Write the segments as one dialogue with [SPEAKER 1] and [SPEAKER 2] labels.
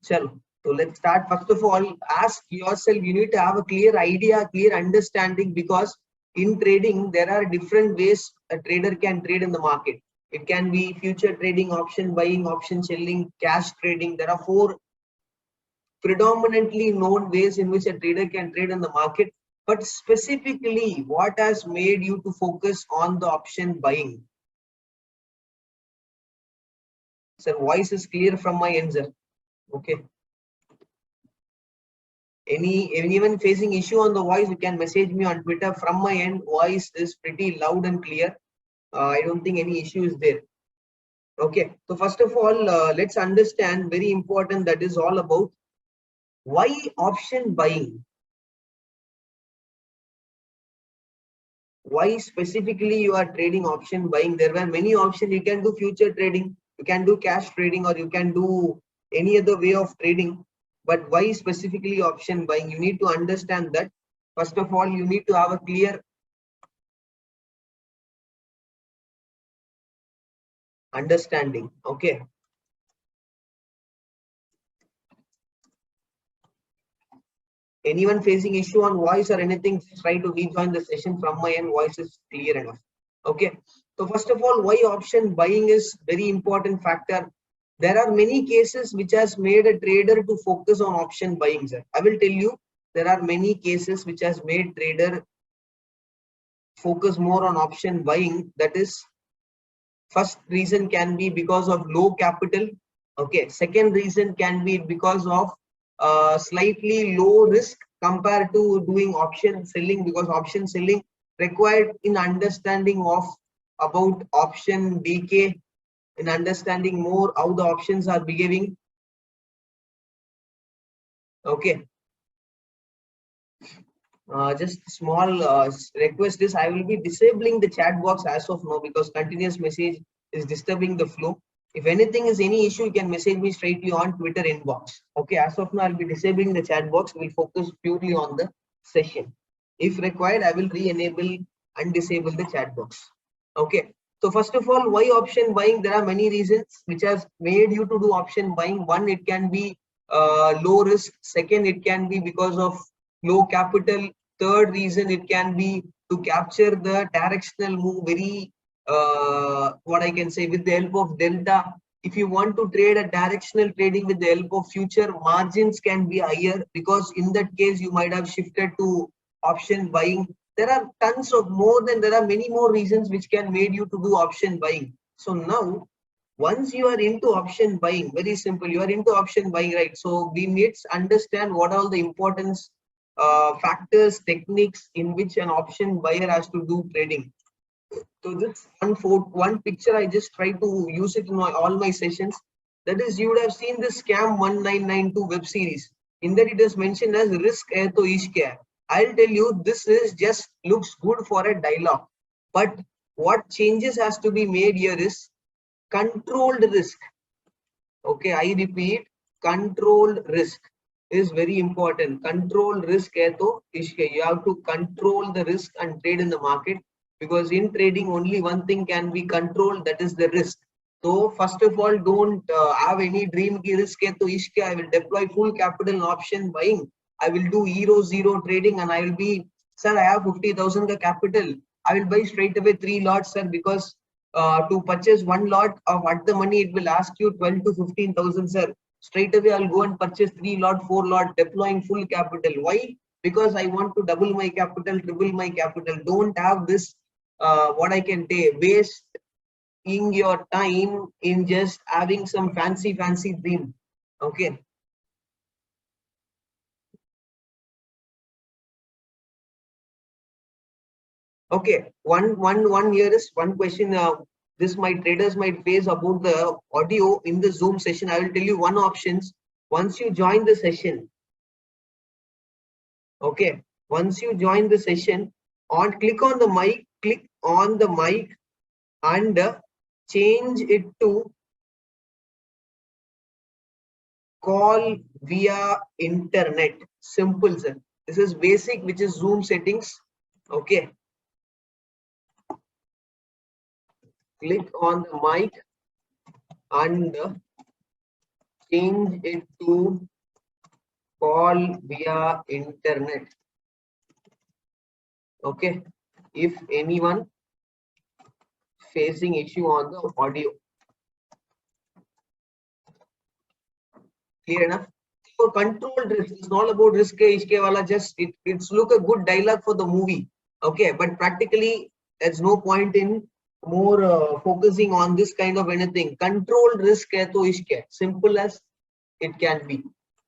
[SPEAKER 1] Chalo. So let's start. First of all, ask yourself, you need to have a clear idea, clear understanding, because in trading, there are different ways a trader can trade in the market. It can be future trading, option buying, option selling, cash trading. There are four predominantly known ways in which a trader can trade in the market. But specifically, what has made you to focus on the option buying? Sir, voice is clear from my end, sir. Okay. Anyone facing issue on the voice, you can message me on Twitter. From my end, voice is pretty loud and clear. I don't think any issue is there. Okay, so first of all, let's understand, very important, that is all about why option buying. Why specifically you are trading option buying? There were many options. You can do future trading, you can do cash trading, or you can do any other way of trading. But why specifically option buying? You need to understand that. First of all, you need to have a clear understanding. Okay. Anyone facing issue on voice or anything, try to rejoin the session. From my end, voice is clear enough. Okay. So first of all, why option buying is very important factor. There are many cases which has made a trader to focus on option buying, sir. I will tell you, there are many cases which has made trader focus more on option buying. That is, first reason can be because of low capital. Okay. Second reason can be because of slightly low risk compared to doing option selling, because option selling required in understanding of about option decay, in understanding more how the options are behaving. Okay. Just small request is, I will be disabling the chat box as of now, because continuous message is disturbing the flow. If anything is any issue, you can message me straightly on Twitter inbox. Okay, as of now, I'll be disabling the chat box. We'll focus purely on the session. If required, I will re-enable and disable the chat box. Okay. So first of all, why option buying? There are many reasons which has made you to do option buying. One, it can be low risk. Second, it can be because of low capital. Third reason, it can be to capture the directional move very what I can say, with the help of delta. If you want to trade a directional trading with the help of future, margins can be higher, because in that case you might have shifted to option buying. There are tons of there are many more reasons which can made you to do option buying. So now, once you are into option buying, very simple, you are into option buying, right? So we need to understand what are the importance factors, techniques in which an option buyer has to do trading. So this one picture, I just try to use it in all my sessions. That is, you would have seen the Scam 1992 web series. In that, it is mentioned as risk hai to ishq hai. I'll tell you, this is just looks good for a dialogue, but what changes has to be made here is controlled risk. Okay, I repeat, controlled risk is very important. Control risk hai to ishq hai. You have to control the risk and trade in the market, because in trading only one thing can be controlled, that is the risk. So first of all, don't have any dream ki risk hai to ishq hai. I will deploy full capital in option buying. I will do zero trading, and I will be, sir, I have 50,000 ka capital. I will buy straight away 3 lots, sir, because to purchase one lot of at the money, it will ask you 12 to 15,000, sir. Straight away, I'll go and purchase 3 lot, 4 lot, deploying full capital. Why? Because I want to double my capital, triple my capital. Don't have this, what I can say, waste in your time in just having some fancy dream. Okay. Okay. One here is one question. This my traders might face about the audio in the Zoom session. I will tell you one options. Once you join the session, okay. Once you join the session, click on the mic and change it to call via internet. Simple, sir. This is basic, which is Zoom settings. Okay. Click on the mic and change it to call via internet. Okay, if anyone facing issue on the audio. Clear enough? For controlled risk, it's not about risk iske wala, just it's look a good dialogue for the movie. Okay, but practically there's no point in more focusing on this kind of anything. Controlled risk hai to iske, simple as it can be.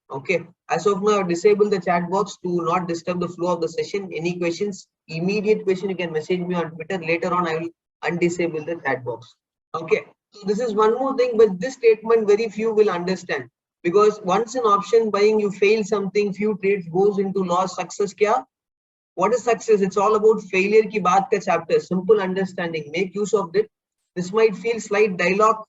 [SPEAKER 1] Okay, as of now, disable the chat box to not disturb the flow of the session. Any questions, immediate question, you can message me on Twitter. Later on, I will undisable the chat box. Okay, so this is one more thing, but this statement very few will understand, because once in option buying you fail something, few trades goes into loss. Success kya? What is success? It's all about failure ki baat ka chapter. Simple understanding. Make use of it. This might feel slight dialogue,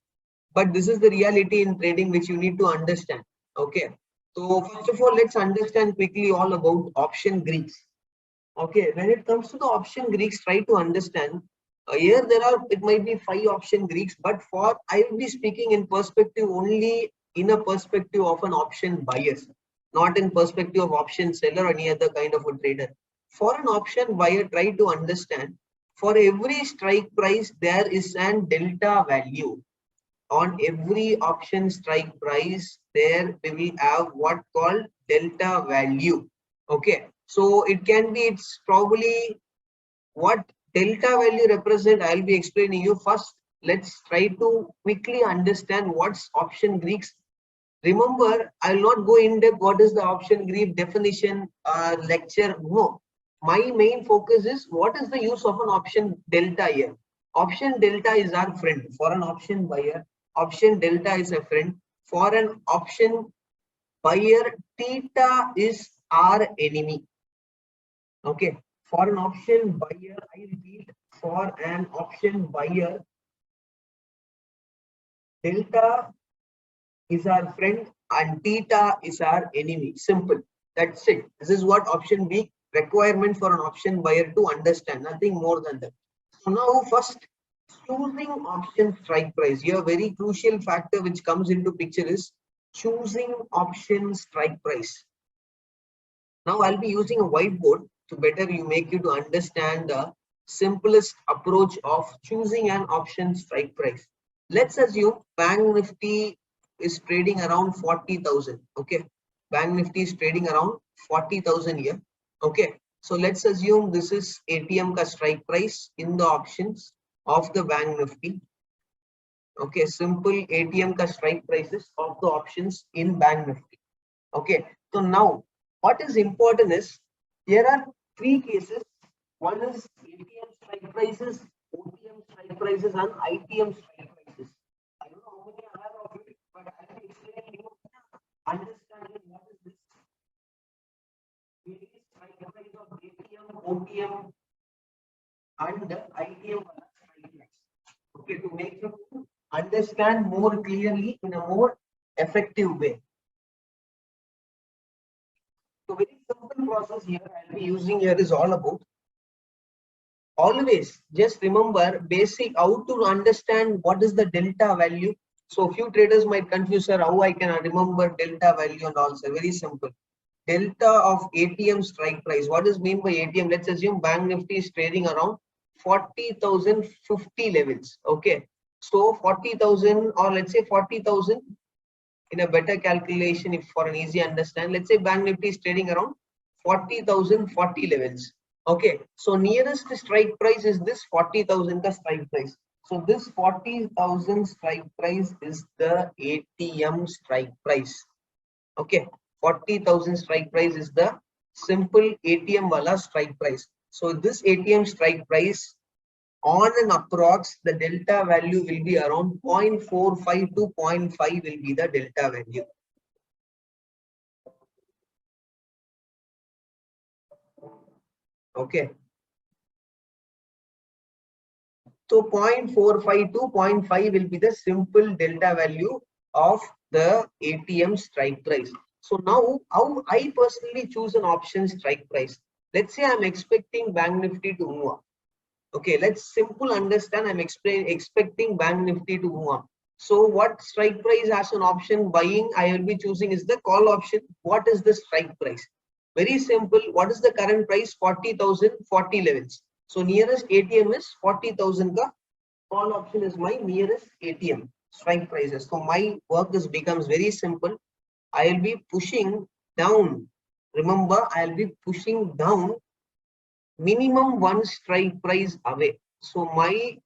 [SPEAKER 1] but this is the reality in trading which you need to understand. Okay, so first of all, let's understand quickly all about option Greeks. Okay, when it comes to the option Greeks, try to understand. Here there are, it might be 5 option Greeks, but for I will be speaking in perspective only in a perspective of an option buyer, not in perspective of option seller or any other kind of a trader. For an option buyer, try to understand, for every strike price there is an delta value. On every option strike price there we will have what called delta value. Okay, so it can be, it's probably what delta value represent, I'll be explaining you. First, let's try to quickly understand what's option Greeks. Remember, I'll not go in depth what is the option Greek definition lecture. No, my main focus is what is the use of an option delta here. Option delta is our friend. For an option buyer, option delta is a friend. For an option buyer, theta is our enemy. Okay, for an option buyer, I repeat, for an option buyer, delta is our friend and theta is our enemy. Simple. That's it. This is what option B requirement for an option buyer to understand. Nothing more than that. So now first, choosing option strike price. Here very crucial factor which comes into picture is choosing option strike price. Now I'll be using a whiteboard to better you make you to understand the simplest approach of choosing an option strike price. Let's assume Banknifty is trading around 40,000. Okay, Banknifty is trading around 40,000 here. Okay, so let's assume this is ATM ka strike price in the options of the Banknifty. Okay, simple ATM ka strike prices of the options in Banknifty. Okay, so now what is important is there are 3 cases. One is ATM strike prices, OTM strike prices, and ITM strike prices. I don't know how many are aware of it, but I will explain you understanding what is this. It is strike price of ATM, OTM, and ITM strike price. Okay, to make you understand more clearly in a more effective way. So very simple process here I'll be using here is all about. Always just remember basic how to understand what is the delta value. So few traders might confuse, sir, how I can remember delta value and also very simple. Delta of ATM strike price. What is mean by ATM? Let's assume Bank Nifty is trading around 40,050 levels. Okay, so 40,000 or let's say 40,000 in a better calculation, if for an easy understand, let's say Bank Nifty is trading around 40,040 levels. Okay, so nearest strike price is this 40,000 the strike price. So this 40,000 strike price is the ATM strike price. Okay, 40,000 strike price is the simple ATM wala strike price. So this ATM strike price on an approx, the delta value will be around 0.45 to 0.5 will be the delta value. Okay. So 0.45 to 0.5 will be the simple delta value of the ATM strike price. So now how I personally choose an option strike price. Let's say I'm expecting Bank Nifty to move up. Okay, let's simple understand. I'm expecting Bank Nifty to move up. So what strike price as an option buying I will be choosing is the call option. What is the strike price? Very simple. What is the current price? 40,000, 40 levels. So nearest ATM is 40,000. The call option is my nearest ATM strike prices. So my work is becomes very simple. I will be pushing down. Remember, I will be pushing down minimum one strike price away. So my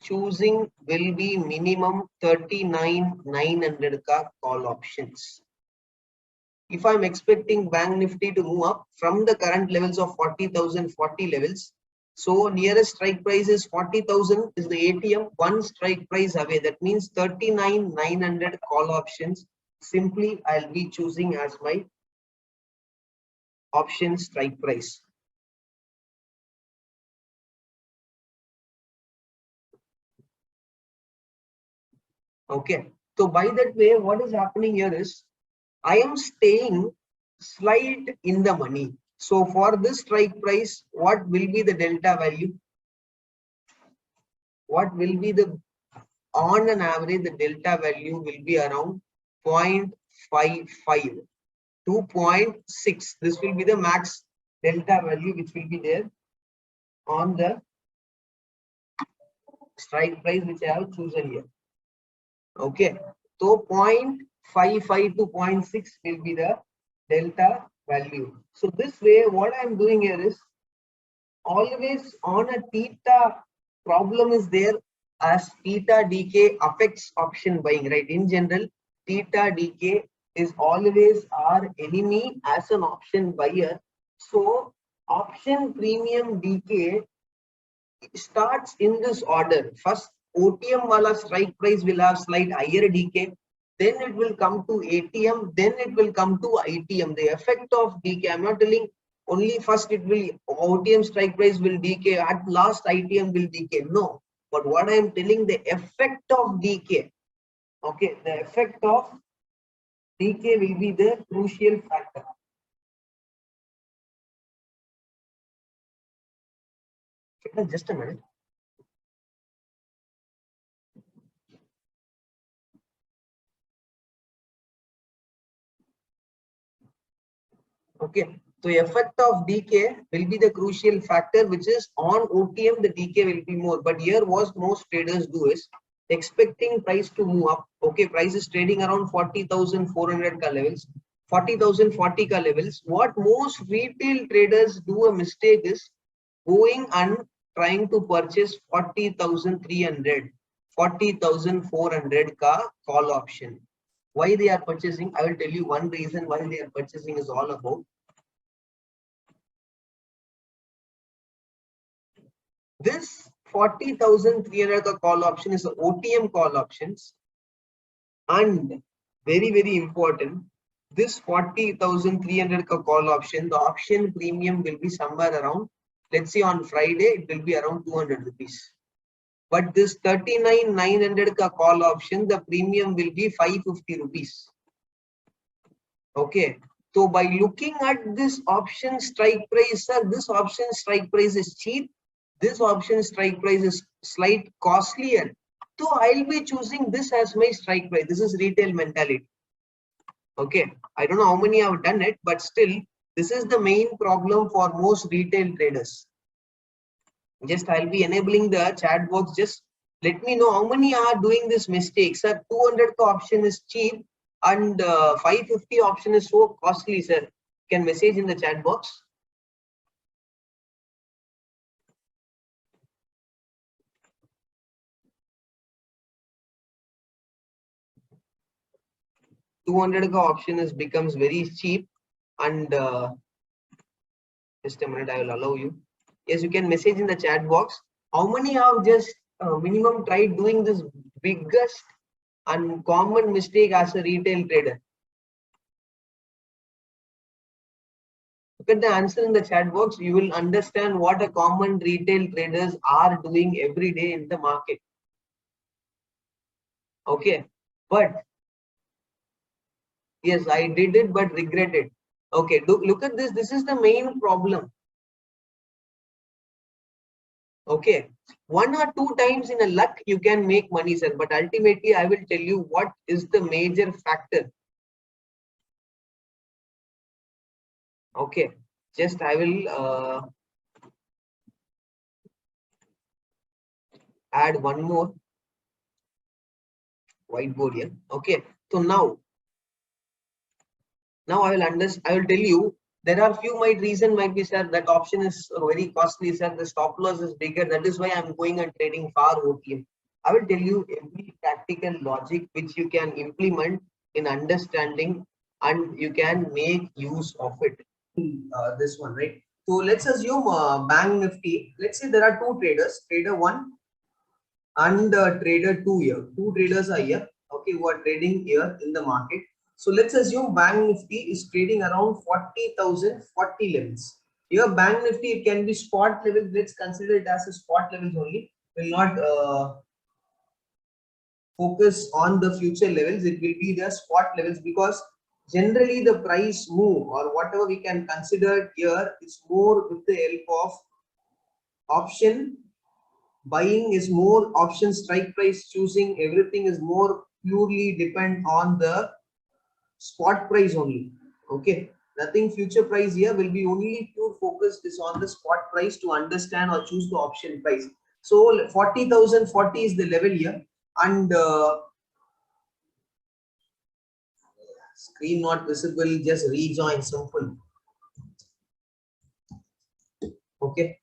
[SPEAKER 1] choosing will be minimum 39,900 ka call options. If I'm expecting Bank Nifty to move up from the current levels of 40,000, 40 levels, so nearest strike price is 40,000 is the ATM, one strike price away. That means 39,900 call options. Simply, I'll be choosing as my option strike price. Okay. So by that way, what is happening here is I am staying slight in the money. So for this strike price, what will be the delta value? What will be the, on an average, the delta value will be around 0.55 to 0.6. This will be the max delta value which will be there on the strike price which I have chosen here. Okay. So 0.55 to 0.6 will be the delta value. So this way, what I am doing here is always on a theta problem is there as theta decay affects option buying, right? In general, theta decay is always our enemy as an option buyer. So option premium decay starts in this order. First, OTM wala strike price will have slight higher decay. Then it will come to ATM. Then it will come to ITM. The effect of decay, I'm not telling only first it will OTM strike price will decay, at last ITM will decay. No. But what I am telling, the effect of decay. Okay, the effect of decay will be the crucial factor. Just a minute. Okay, so effect of decay will be the crucial factor, which is on OTM the decay will be more. But here what most traders do is expecting price to move up. Okay, price is trading around 40,400 ka levels, 40,040 ka levels. What most retail traders do a mistake is going and trying to purchase 40,300, 40,400 ka call option. Why they are purchasing? I will tell you one reason why they are purchasing is all about this 40,300 call option is the OTM call options, and very important, this 40,300 call option, the option premium will be somewhere around, let's say on Friday it will be around 200 rupees. But this 39,900 call option, the premium will be 550 rupees. Okay. So by looking at this option strike price, sir, this option strike price is cheap. This option strike price is slight costlier. So I'll be choosing this as my strike price. This is retail mentality. Okay. I don't know how many have done it, but still, this is the main problem for most retail traders. Just I'll be enabling the chat box. Just let me know how many are doing this mistake. Sir, 200 option is cheap and 550 option is so costly, sir. Can message in the chat box. $200 option is becomes very cheap, and just a minute, I will allow you. Yes, you can message in the chat box. How many have just minimum tried doing this biggest and common mistake as a retail trader? Look at the answer in the chat box. You will understand what a common retail traders are doing every day in the market. Okay, but yes, I did it, but regretted. Okay, look at this. This is the main problem. Okay, 1 or 2 times in a luck you can make money, sir, but ultimately I will tell you what is the major factor. Okay, just I will add one more whiteboard here. Okay, so now I will tell you there are few might be, sir, that option is very costly, sir, the stop loss is bigger, that is why I'm going and trading far OTM. I will tell you every practical logic which you can implement in understanding and you can make use of it. This one, right? So let's assume bank nifty, let's say there are two traders, trader 1 and trader 2 here. Two traders are here, okay, who are trading here in the market. So let's assume bank nifty is trading around 40,000 40 levels. Here bank nifty, it can be spot levels. Let's consider it as a spot levels only. Will not focus on the future levels. It will be the spot levels because generally the price move or whatever we can consider here is more with the help of option. Buying is more option, strike price choosing, everything is more purely depend on the spot price only. Okay, nothing future price here, will be only pure focus is on the spot price to understand or choose the option price. So 40,040 is the level here, and screen not visible, just rejoin, simple. Okay,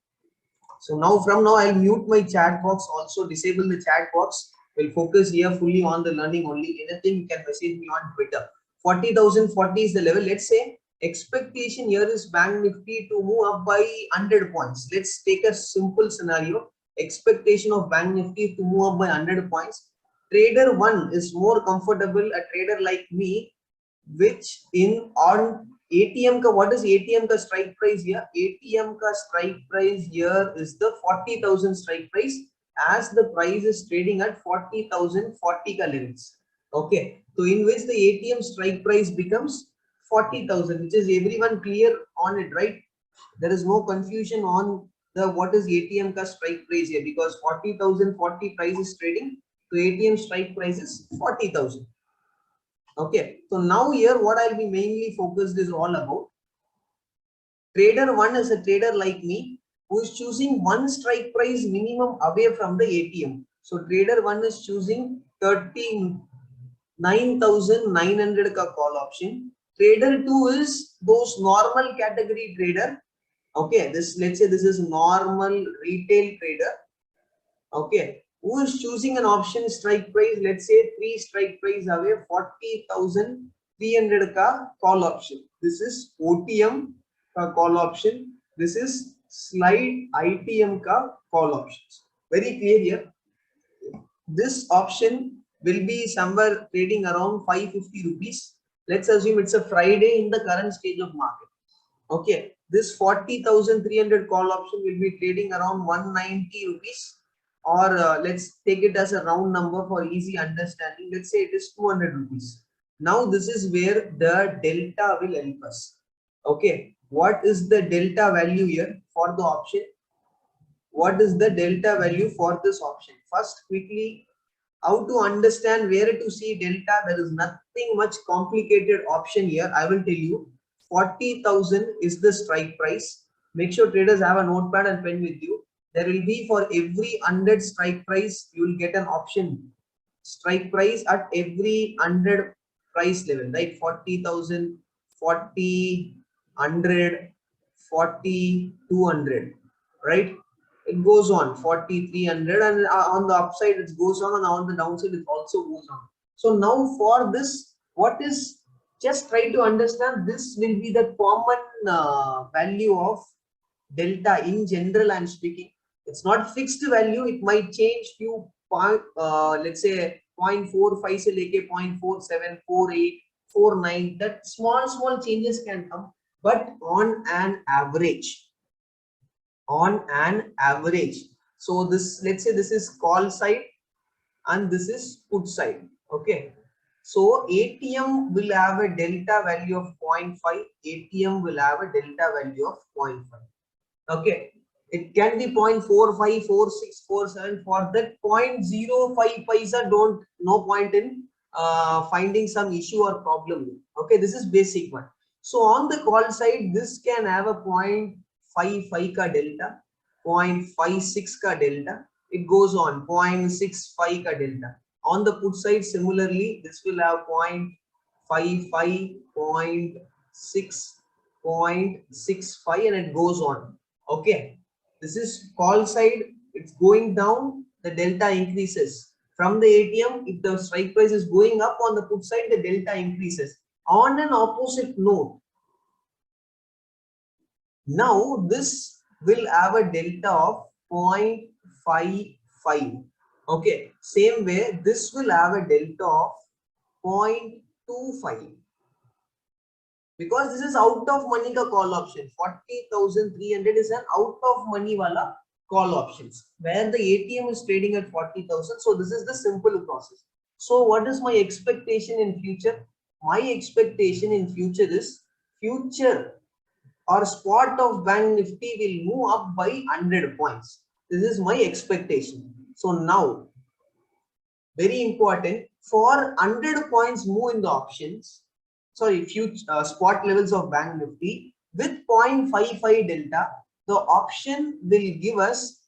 [SPEAKER 1] so now from now I'll mute my chat box, also disable the chat box. We'll focus here fully on the learning only. Anything you can message me on Twitter. 40,040 is the level. Let's say expectation here is bank nifty to move up by 100 points. Let's take a simple scenario. Expectation of bank nifty to move up by 100 points. Trader 1 is more comfortable, a trader like me, which in on ATM ka, what is ATM ka strike price here? ATM ka strike price here is the 40,000 strike price, as the price is trading at 40,040 ka levels. Okay, so in which the ATM strike price becomes 40,000, which is everyone clear on it, right? There is no confusion on the what is ATM ka strike price here, because 40,040 price is trading, so ATM strike price is 40,000. Okay, so now here what I'll be mainly focused is all about trader 1 is a trader like me who is choosing one strike price minimum away from the ATM. So trader 1 is choosing 39,900 ka call option. Trader 2 is those normal category trader. Okay, this, let's say this is normal retail trader. Okay, who is choosing an option strike price, let's say 3 strike price away, 40,300 ka call option. This is OTM ka call option. This is slide ITM ka call options. Very clear here. This option will be somewhere trading around 550 rupees. Let's assume it's a Friday in the current stage of market. Okay, this 40,300 call option will be trading around 190 rupees, or let's take it as a round number for easy understanding. Let's say it is 200 rupees. Now this is where the delta will help us. Okay, what is the delta value here for the option? What is the delta value for this option? First, quickly, how to understand where to see delta. There is nothing much complicated option here. I will tell you 40,000 is the strike price. Make sure traders have a notepad and pen with you. There will be for every 100 strike price, you will get an option strike price at every 100 price level, right? 40,000, 40, 100, 40, 200, right? It goes on 40, 300, and on the upside it goes on, and on the downside it also goes on. So now for this, what is, just try to understand, this will be the common value of delta in general. I'm speaking, it's not fixed value, it might change few point, let's say 0.45 se leke 0.47, 48, 49, that small changes can come, but on an average, so this, let's say this is call side and this is put side. Okay, so ATM will have a delta value of 0.5, ATM will have a delta value of 0.5. Okay, It can be 0.45, 46, 47. For that 0.05 paisa, don't no point in finding some issue or problem. Okay, this is basic one. So on the call side, this can have a 0.55 ka delta, 0.56 ka delta. It goes on 0.65 ka delta. On the put side, similarly, this will have 0.55, 0.6, 0.65, and it goes on. Okay, this is call side. It's going down, the delta increases. From the ATM, if the strike price is going up on the put side, the delta increases. On an opposite note, now this will have a delta of 0.55. Okay, same way this will have a delta of 0.25. Because this is out of money ka call option. 40,300 is an out of money wala call options, where the ATM is trading at 40,000. So this is the simple process. So what is my expectation in future? My expectation in future is future or spot of Bank Nifty will move up by 100 points. This is my expectation. So now, very important, for 100 points move in the options, sorry, future spot levels of Bank Nifty with 0.55 delta, the option will give us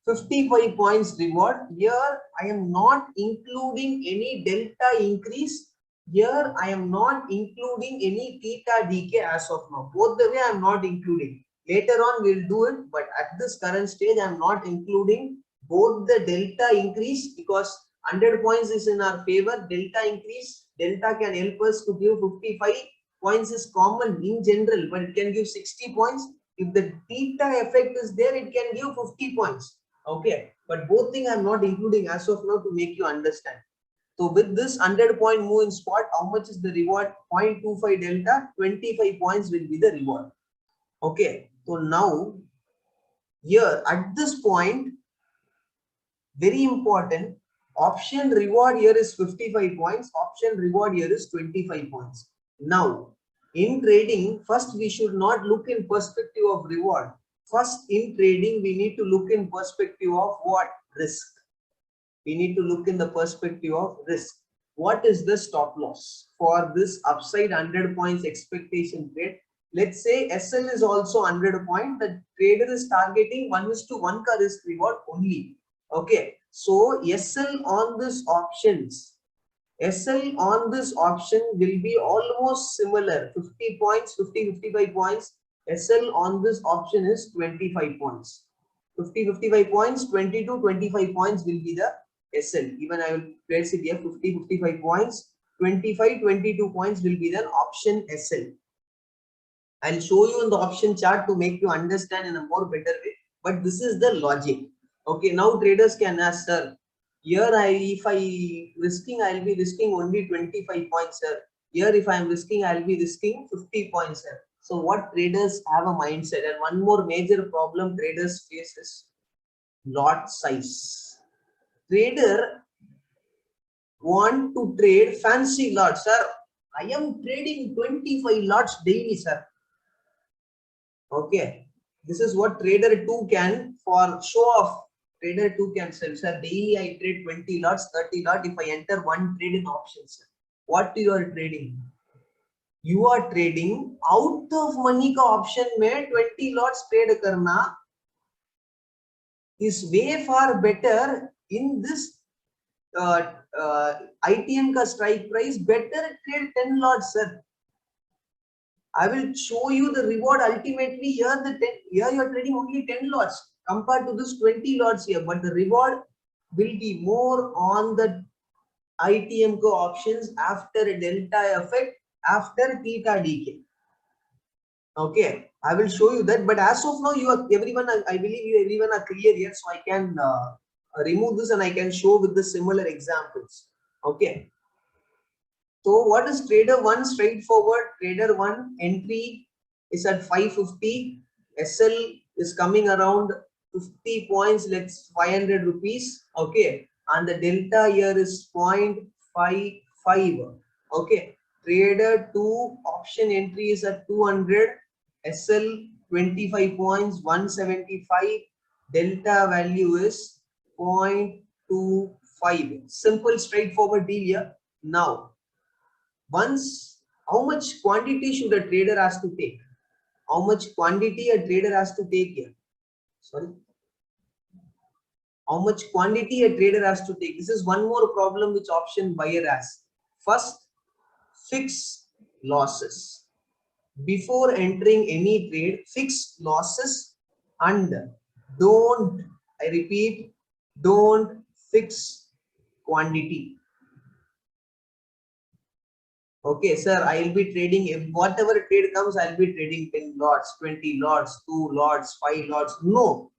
[SPEAKER 1] 55 points reward. Here I am not including any delta increase. Here I am not including any theta decay as of now. Both the way I am not including. Later on we'll do it, but at this current stage I am not including both the delta increase, because 100 points is in our favor. Delta increase, delta can help us to give 55 points is common in general, but it can give 60 points. If the theta effect is there, it can give 50 points. Okay, but both things I'm not including as of now to make you understand. So with this 100-point move in spot, how much is the reward? 0.25 delta, 25 points will be the reward. Okay, so now here at this point, very important, option reward here is 55 points, option reward here is 25 points. Now in trading, first we should not look in perspective of reward. First, in trading, we need to look in perspective of what? Risk. We need to look in the perspective of risk. What is the stop loss for this upside 100 points expectation trade? Let's say SL is also 100 point. The trader is targeting 1:1 ka risk reward only. Okay. So SL on this options, SL on this option will be almost similar. 50 points, 50, 55 points. SL on this option is 25 points. 50, 55 points, 22, 25 points will be the SL. Even I will place it here, 50, 55 points, 25, 22 points will be the option SL. I'll show you in the option chart to make you understand in a more better way. But this is the logic. Okay, now traders can ask, sir, here if I risking, I'll be risking only 25 points, sir. Here if I'm risking, I'll be risking 50 points, sir. So what traders have a mindset, and one more major problem traders face is lot size. Trader want to trade fancy lots, sir. I am trading 25 lots daily, sir. Okay, this is what trader 2 can, for show off. Trader 2 can sell, sir. Daily I trade 20 lots, 30 lots. If I enter one trade in options, sir. What you are trading? You are trading out of money ka option mein 20 lots trade karna is way far better. In this ITM ka strike price, better trade 10 lots, sir. I will show you the reward ultimately. Here here you are trading only 10 lots compared to this 20 lots here, but the reward will be more on the ITM co options after a delta effect, after theta decay. Okay, I will show you that, but as of now, you are everyone, I believe you everyone are clear here, so I can remove this and I can show with the similar examples. Okay. So what is trader 1? Straightforward. Trader 1 entry is at 550. SL is coming around 50 points. Let's 500 rupees. Okay, and the delta here is 0.55. Okay, trader 2 option entry is at 200. SL 25 points, 175. Delta value is 0.25. Simple, straightforward deal here. Now, how much quantity should a trader has to take? How much quantity a trader has to take here? Sorry. How much quantity a trader has to take? This is one more problem which option buyer has. First, fix losses. Before entering any trade, fix losses and don't, I repeat, don't fix quantity. Okay, sir, I will be trading, if whatever trade comes, I will be trading 10 lots, 20 lots, 2 lots, 5 lots. No,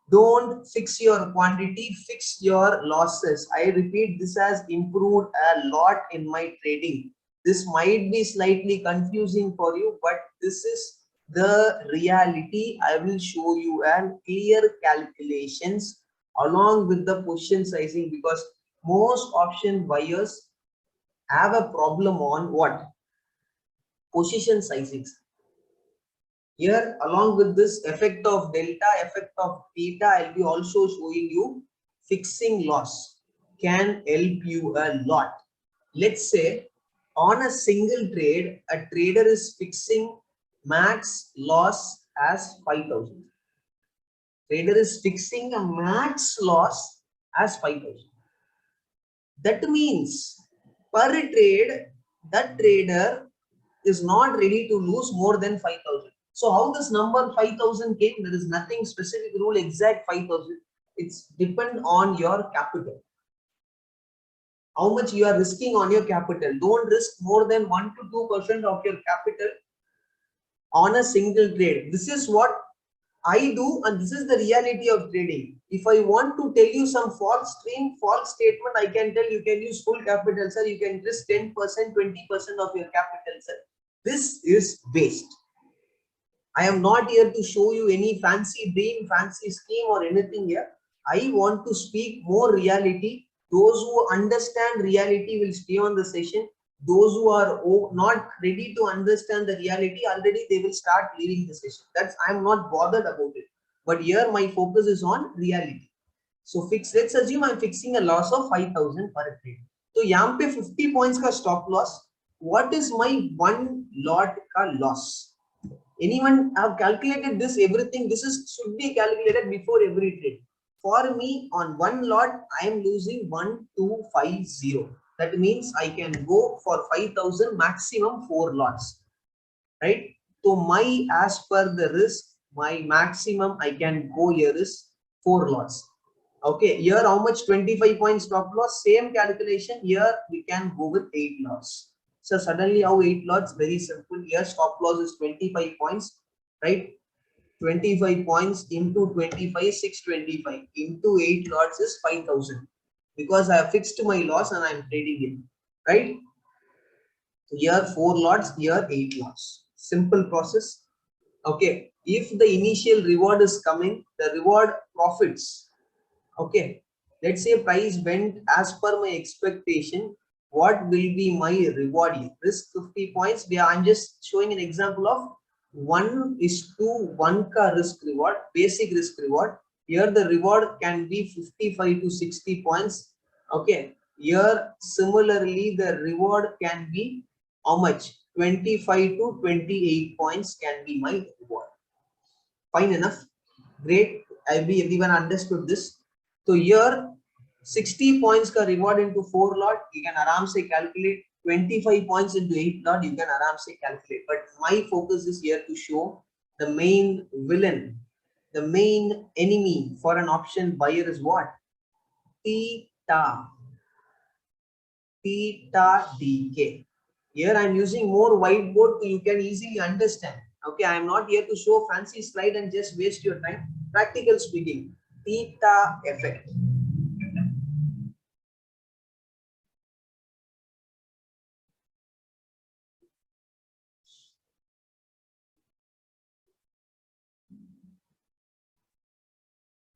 [SPEAKER 1] don't fix your quantity, fix your losses. I repeat, this has improved a lot in my trading. This might be slightly confusing for you, but this is the reality. I will show you and clear calculations along with the position sizing, because most option buyers have a problem on what? Position sizings. Here, along with this effect of delta, effect of theta, I'll be also showing you fixing loss can help you a lot. Let's say on a single trade, a trader is fixing max loss as 5,000. Trader is fixing a max loss as 5,000. That means per trade, that trader is not ready to lose more than 5,000. So how this number 5,000 came? There is nothing specific rule exact 5,000. It's depend on your capital. How much you are risking on your capital. Don't risk more than 1 to 2% of your capital on a single trade. This is what I do, and this is the reality of trading. If I want to tell you some false statement, I can tell you can use full capital, sir. You can risk 10%, 20% of your capital, sir. This is waste. I am not here to show you any fancy dream, fancy scheme or anything here. I want to speak more reality. Those who understand reality will stay on the session. Those who are not ready to understand the reality, already they will start leaving the session. That's, I'm not bothered about it. But here my focus is on reality. So let's assume I'm fixing a loss of 5,000 per trade. So यहाँ पे 50 points का stop loss. What is my one lot का loss? Anyone have calculated this? Everything this is should be calculated before every trade. For me, on one lot, I am losing 1250. That means I can go for 5,000 maximum 4 lots, right? So my, as per the risk, my maximum I can go here is 4 lots. Okay, here how much? 25 points stop loss. Same calculation here we can go with 8 lots. So suddenly how 8 lots? Very simple. Here stop loss is 25 points, right? 25 points into 25, 625 into 8 lots is 5,000, because I have fixed my loss and I am trading it, right? Here 4 lots, here 8 lots. Simple process. Okay, if the initial reward is coming, the reward profits. Okay, let's say price went as per my expectation. What will be my reward? Risk 50 points. I'm just showing an example of 1:1 ka risk reward, basic risk reward. Here the reward can be 55 to 60 points. Okay, here similarly the reward can be how much? 25 to 28 points can be my reward. Fine enough. Great. Everyone understood this. So here 60 points ka reward into 4 lot, you can aram se calculate. 25 points into 8 lot, you can aram se calculate. But my focus is here to show the main villain, the main enemy for an option buyer is what? Theta. Theta decay. Here I am using more whiteboard so you can easily understand. Okay, I am not here to show fancy slide and just waste your time. Practical speaking, theta effect.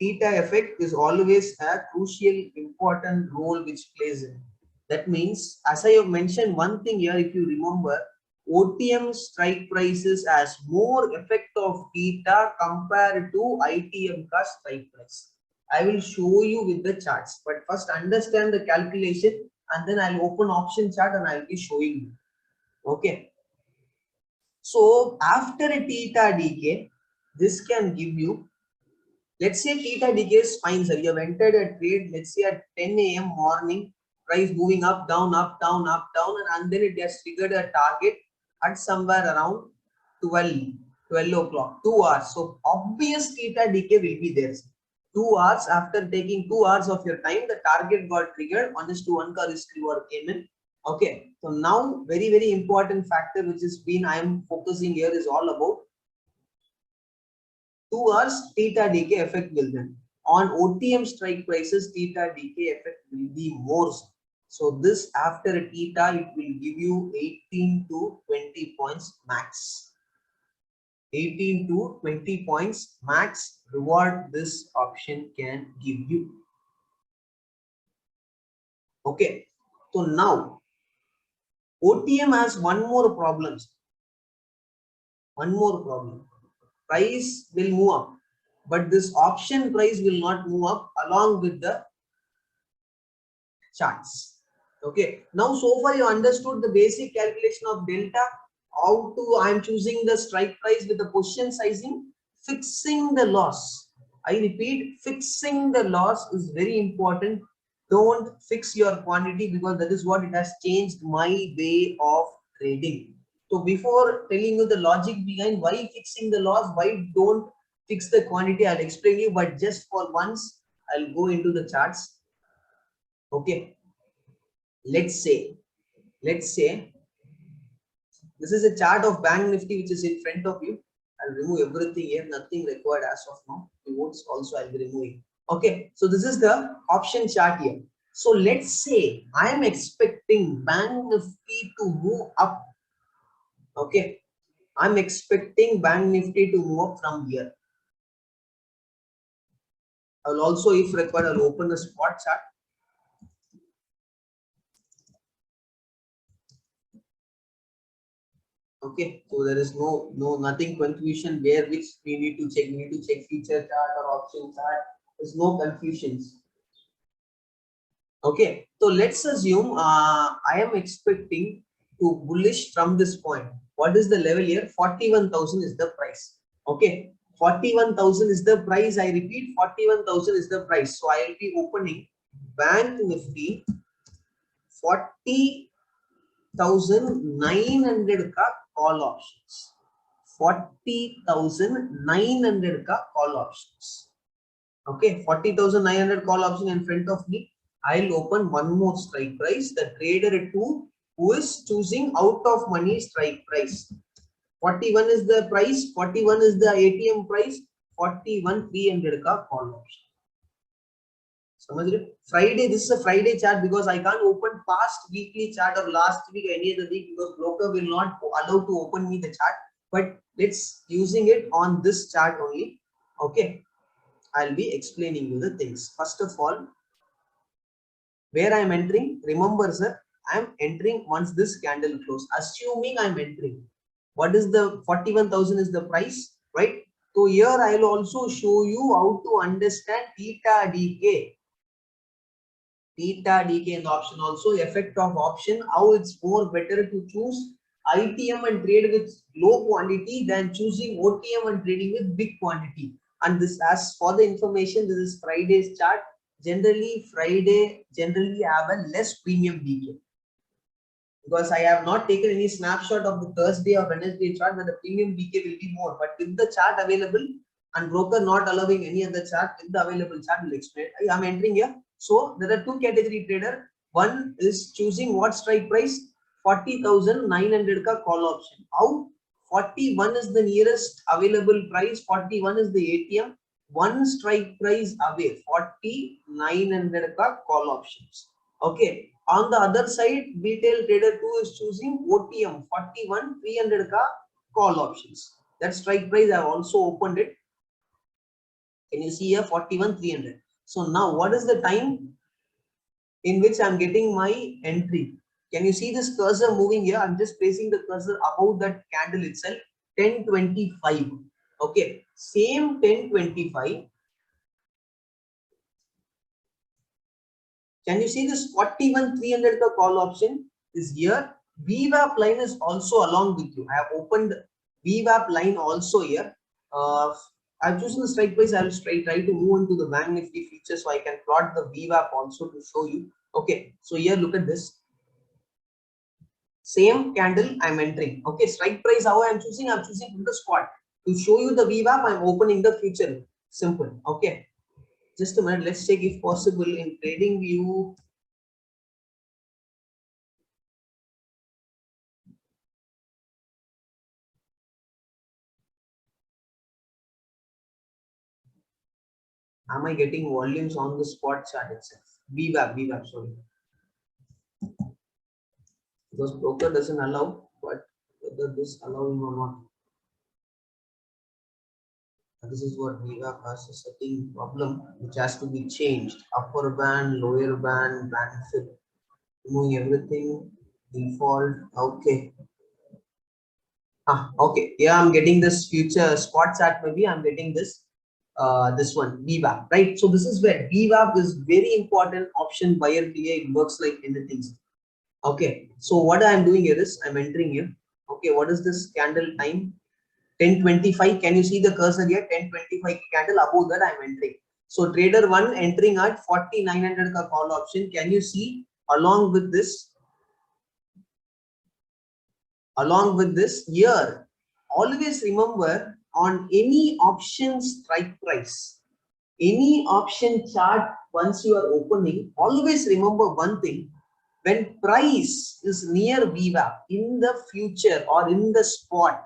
[SPEAKER 1] Theta effect is always a crucial, important role which plays in. That means, as I have mentioned one thing here, if you remember, OTM strike prices has more effect of theta compared to ITM ka strike price. I will show you with the charts, but first understand the calculation and then I'll open option chart and I'll be showing you. Okay. So after a theta decay, this can give you, let's say theta decay is fine, sir. You have entered a trade, let's say at 10 a.m. morning, price moving up, down, and then it has triggered a target at somewhere around 12 o'clock, 2 hours. So obvious theta decay will be there. 2 hours, after taking 2 hours of your time, the target got triggered, 1:1 ka risk reward came in. Okay, so now very important factor which is been I am focusing here is all about 2 hours theta decay effect will then. On OTM strike prices, theta decay effect will be more. So this after a theta, it will give you 18 to 20 points max. 18 to 20 points max reward this option can give you. Okay, so now OTM has one more problem. Price will move up, but this option price will not move up along with the charts. Okay, now so far you understood the basic calculation of delta, how to I am choosing the strike price with the position sizing, fixing the loss. I repeat, fixing the loss is very important. Don't fix your quantity because that is what it has changed my way of trading. So before telling you the logic behind why fixing the loss, why don't fix the quantity, I'll explain you, but just for once I'll go into the charts. Okay, let's say this is a chart of Bank Nifty which is in front of you. I'll remove everything here, nothing required as of now. Pivots also I'll be removing. Okay, so this is the option chart here. So let's say I am expecting Bank Nifty to move up. Okay, I'm expecting Bank Nifty to move up from here. I will also, if required, I'll open the spot chart. Okay, so there is nothing confusion where which we need to check. We need to check feature chart or option chart. There's no confusions. Okay, so let's assume I am expecting to bullish from this point. What is the level here? 41,000 is the price. Okay, 41,000 is the price. I repeat, 41,000 is the price. So I will be opening Bank Nifty 40,900 ka call options. 40,900 ka call options. Okay, 40,900 call option in front of me. I'll open one more strike price. The trader 2 who is choosing out of money strike price. 41 is the price. 41 is the ATM price. 41,300 ka call option. Friday, this is a Friday chart because I can't open past weekly chart or last week or any other week because broker will not allow to open me the chart. But let's using it on this chart only. Okay, I'll be explaining you the things. First of all, where I am entering, remember sir, I am entering once this candle close. Assuming I am entering, what is the 41,000 is the price, right? So here I will also show you how to understand theta decay. Theta decay in the option also, effect of option, how it's more better to choose ITM and trade with low quantity than choosing OTM and trading with big quantity. And this, as for the information, this is Friday's chart. Generally, Friday generally have a less premium decay because I have not taken any snapshot of the Thursday or Wednesday chart where the premium decay will be more. But with the chart available and broker not allowing any other chart, with the available chart will explain. I am entering here. So there are two category trader. One is choosing what strike price? 40,900 ka call option. How? 41 is the nearest available price. 41 is the ATM. One strike price away. 40,900 ka call options. Okay. On the other side, retail trader 2 is choosing OTM 41,300 ka call options. That strike price I have also opened it. Can you see here 41,300? So now what is the time in which I am getting my entry? Can you see this cursor moving here? I'm just placing the cursor above that candle itself. 1025. Okay, same 1025. Can you see this 41,300 call option is here? VWAP line is also along with you. I have opened VWAP line also here. I've chosen the strike price. I will try to move into the Banknifty feature so I can plot the VWAP also to show you. Okay, so here look at this. Same candle I'm entering. Okay, strike price how I'm choosing from the spot. To show you the VWAP, I'm opening the future. Simple. Okay. Just a minute, let's check if possible in trading view. Am I getting volumes on the spot chart itself? VWAP, sorry. Because broker doesn't allow, but whether this allowing or not. This is what VWAP has a setting problem which has to be changed. Upper band, lower band, band fit. Removing everything, default. Okay. Okay. Yeah, I'm getting this future spot chart. Maybe I'm getting this. This one VWAP, right? So this is where VWAP is very important option buyer PA. It works like anything. Okay, so what I'm doing here is I'm entering here. Okay, what is this candle time? 1025. Can you see the cursor here? 1025 candle. Above that I'm entering. So trader 1 entering at 4900 ka call option. Can you see along with this? Along with this here, always remember on any option strike price, any option chart, once you are opening, always remember one thing. When price is near VWAP in the future or in the spot,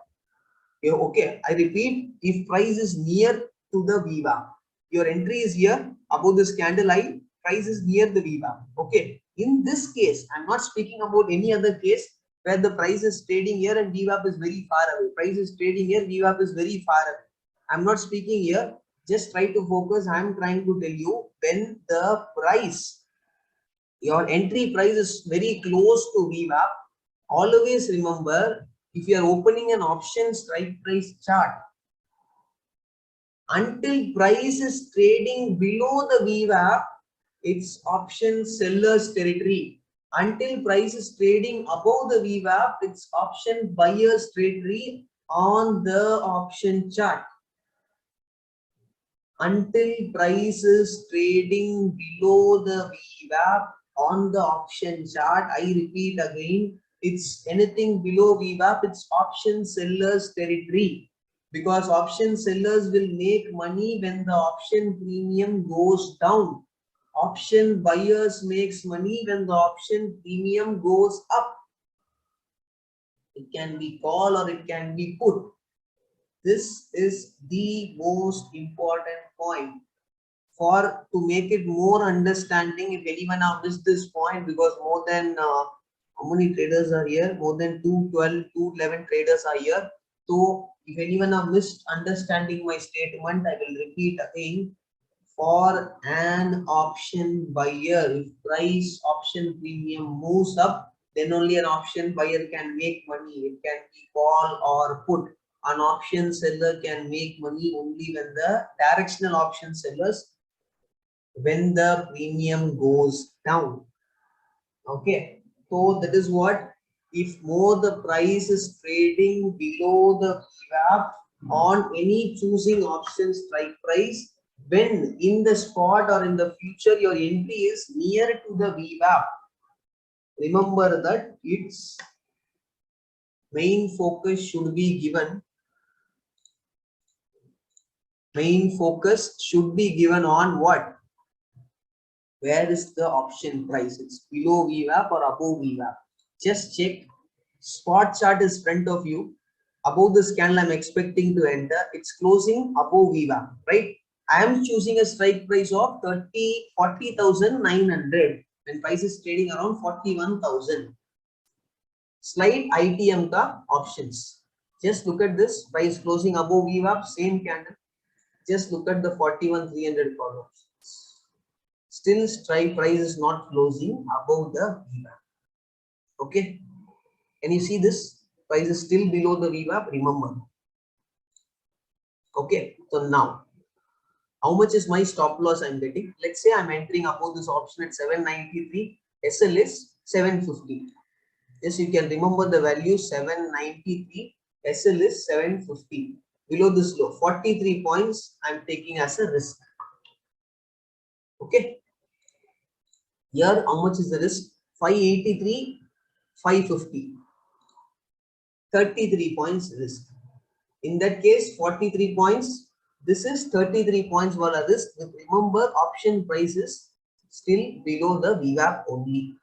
[SPEAKER 1] okay, I repeat, if price is near to the VWAP, your entry is here above this candle line, price is near the VWAP. Okay, in this case, I'm not speaking about any other case where the price is trading here and VWAP is very far away. Price is trading here, VWAP is very far away. I'm not speaking here. Just try to focus. I'm trying to tell you when the price, your entry price is very close to VWAP. Always remember, if you are opening an option strike price chart, until price is trading below the VWAP, it's option seller's territory. Until price is trading above the VWAP, it's option buyer's territory on the option chart. Until price is trading below the VWAP on the option chart, I repeat again, it's anything below VWAP, it's option seller's territory, because option sellers will make money when the option premium goes down. Option buyers makes money when the option premium goes up. It can be call or it can be put. This is the most important point. For to make it more understanding, if anyone have missed this point, because more than how many traders are here, more than 212 211 traders are here. So if anyone have missed understanding my statement, I will repeat again. For an option buyer, if price option premium moves up, then only an option buyer can make money. It can be call or put. An option seller can make money only when the directional option sellers, when the premium goes down. Okay, so that is what, if more the price is trading below the VWAP on any choosing option strike price, when in the spot or in the future your entry is near to the VWAP, remember that its main focus should be given. Main focus should be given on what? Where is the option price? It's below VWAP or above VWAP. Just check. Spot chart is front of you. Above this candle, I'm expecting to enter. It's closing above VWAP, right? I am choosing a strike price of 40,900 when price is trading around 41,000. Slide ITM ka options. Just look at this price closing above VWAP, same candle. Just look at the 41,300 columns. Still strike price is not closing above the VWAP. Okay, and you see this price is still below the VWAP, remember. Okay, so now how much is my stop loss I'm getting? Let's say I'm entering above this option at 793, SL is 750. Yes, you can remember the value 793, SL is 750. Below this low, 43 points I'm taking as a risk. Okay, here how much is the risk? 583, 550, 33 points risk. In that case, 43 points. This is 33 points for a risk. Remember, option price is still below the VWAP only.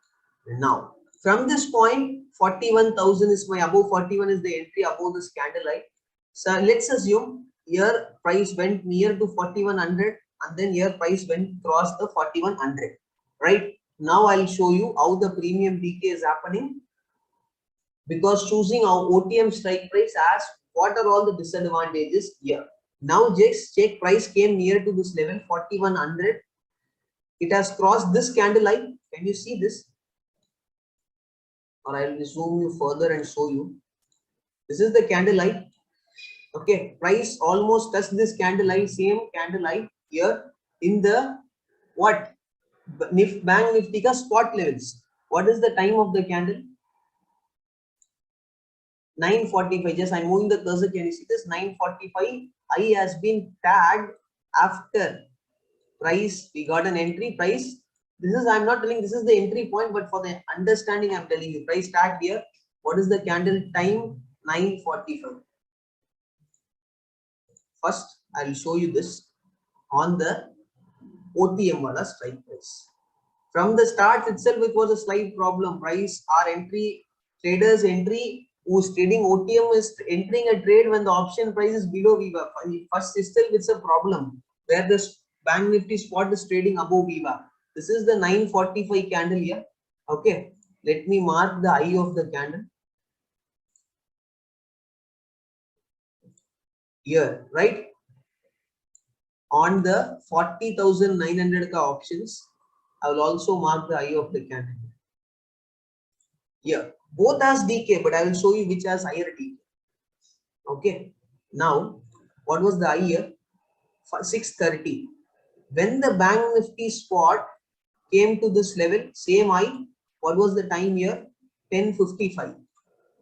[SPEAKER 1] Now, from this point, 41,000 is my above 41 is the entry above this candle light. So let's assume here price went near to 4100 and then here price went across the 4100. Right now, I'll show you how the premium decay is happening, because choosing our OTM strike price as what are all the disadvantages here. Now just check price came near to this level 4100. It has crossed this candle line. Can you see this? Or I will zoom you further and show you. This is the candle line. Okay, price almost touched this candle line, same candle line here in the what? Bank Nifty ka spot levels. What is the time of the candle? 9:45. Just I'm moving the cursor. Can you see this? 9:45. I has been tagged after price. We got an entry price. This is, I'm not telling this is the entry point, but for the understanding, I'm telling you price tagged here. What is the candle time? 9:45. First, I will show you this on the OTM wala strike price. From the start itself, it was a slight problem. Price, our entry, traders entry, who's trading OTM is entering a trade when the option price is below VWAP. First, still it's a problem where the Bank Nifty spot is trading above VWAP. This is the 9:45 candle here. Okay, let me mark the eye of the candle here, right? On the 40,900 ka options, I will also mark the eye of the candle. Here, both has decay, but I will show you which has higher decay. Okay, now what was the eye here? 630. When the Bank Nifty spot came to this level, same eye, what was the time here? 10:55.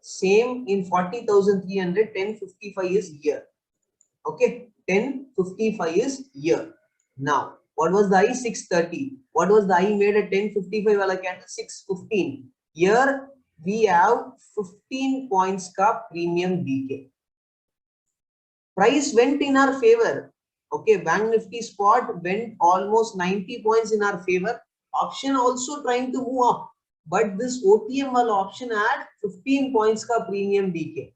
[SPEAKER 1] Same in 40,300, 10:55 is here. Okay, 10:55 is here. Now, what was the eye? 630. What was the eye made at 10:55 wala candle? 615. Here we have 15 points ka premium decay. Price went in our favor. Okay, Bank Nifty spot went almost 90 points in our favor. Option also trying to move up, but this OTM wala option had 15 points ka premium decay.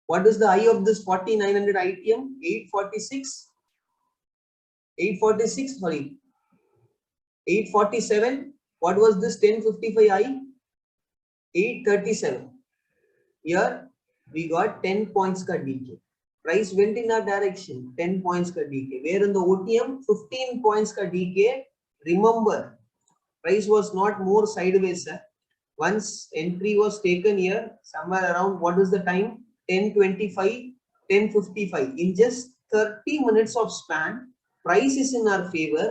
[SPEAKER 1] What is the high of this 4900 ITM? 846. 846, sorry. 847. What was this 10:55 I? 837. Here we got 10 points ka decay. Price went in our direction, 10 points ka decay. Where in the OTM, 15 points ka decay. Remember, price was not more sideways. Once entry was taken here, somewhere around, what is the time? 10:25, 10:55. In just 30 minutes of span, price is in our favor.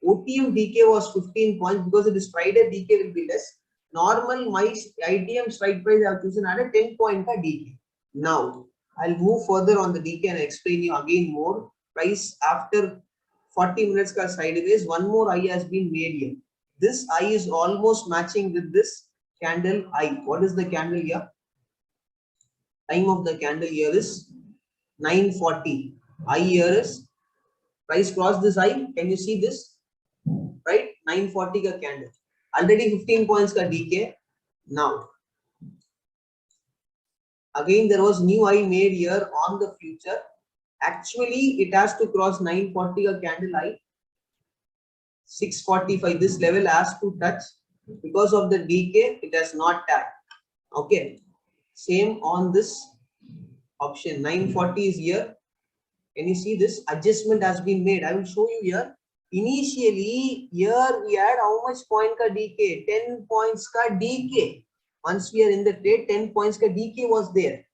[SPEAKER 1] OTM decay was 15 points because it is Friday, decay will be less. Normal my ITM strike price I have chosen at a 10 point decay. Now I'll move further on the decay and explain you again more. Price after 40 minutes ka sideways, one more eye has been made here. This eye is almost matching with this candle eye. What is the candle here? Time of the candle here is 9:40. Eye here is price cross this eye. Can you see this? Right? 9:40 ka candle. Already 15 points ka decay. Now, again there was new eye made here on the future. Actually, it has to cross 9:40 ka candle eye. 6:45. This level has to touch. Because of the decay, it has not tagged. Okay. Same on this option. 9:40 is here. Can you see this? Adjustment has been made. I will show you here. Initially, here we had how much point ka decay? 10 points ka decay. Once we are in the trade, 10 points ka decay was there.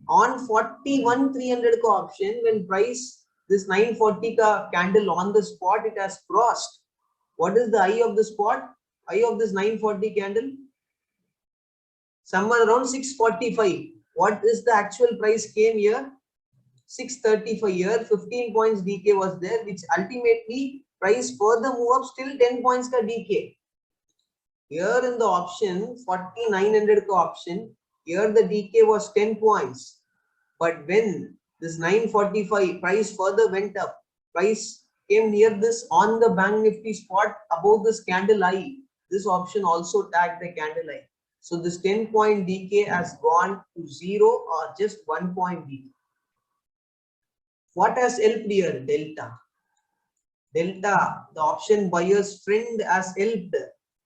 [SPEAKER 1] On 41,300 ka option, when price this 940 ka candle on the spot, it has crossed. What is the high of the spot? High of this 940 candle? Somewhere around 645. What is the actual price came here? 635 here. 15 points decay was there, which ultimately price further move up, still 10 points ka decay. Here in the option 4900 ka option, here the decay was 10 points. But when this 945 price further went up, price came near this on the bank nifty spot above this candle high. This option also tagged the candle high. So this 10 point decay has gone to 0 or just 1 point decay. What has helped here? Delta. Delta, the option buyer's friend, has helped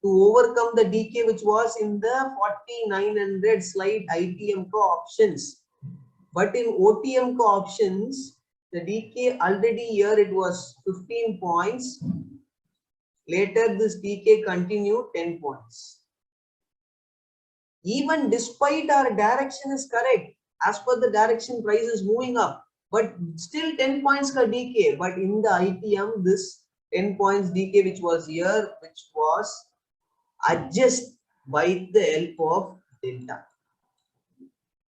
[SPEAKER 1] to overcome the decay which was in the 4900 slide ITM options. But in OTM options, the decay already here it was 15 points. Later this decay continued 10 points. Even despite our direction is correct, as per the direction price is moving up, but still 10 points ka decay. But in the ITM, this 10 points decay which was here, which was adjusted by the help of delta.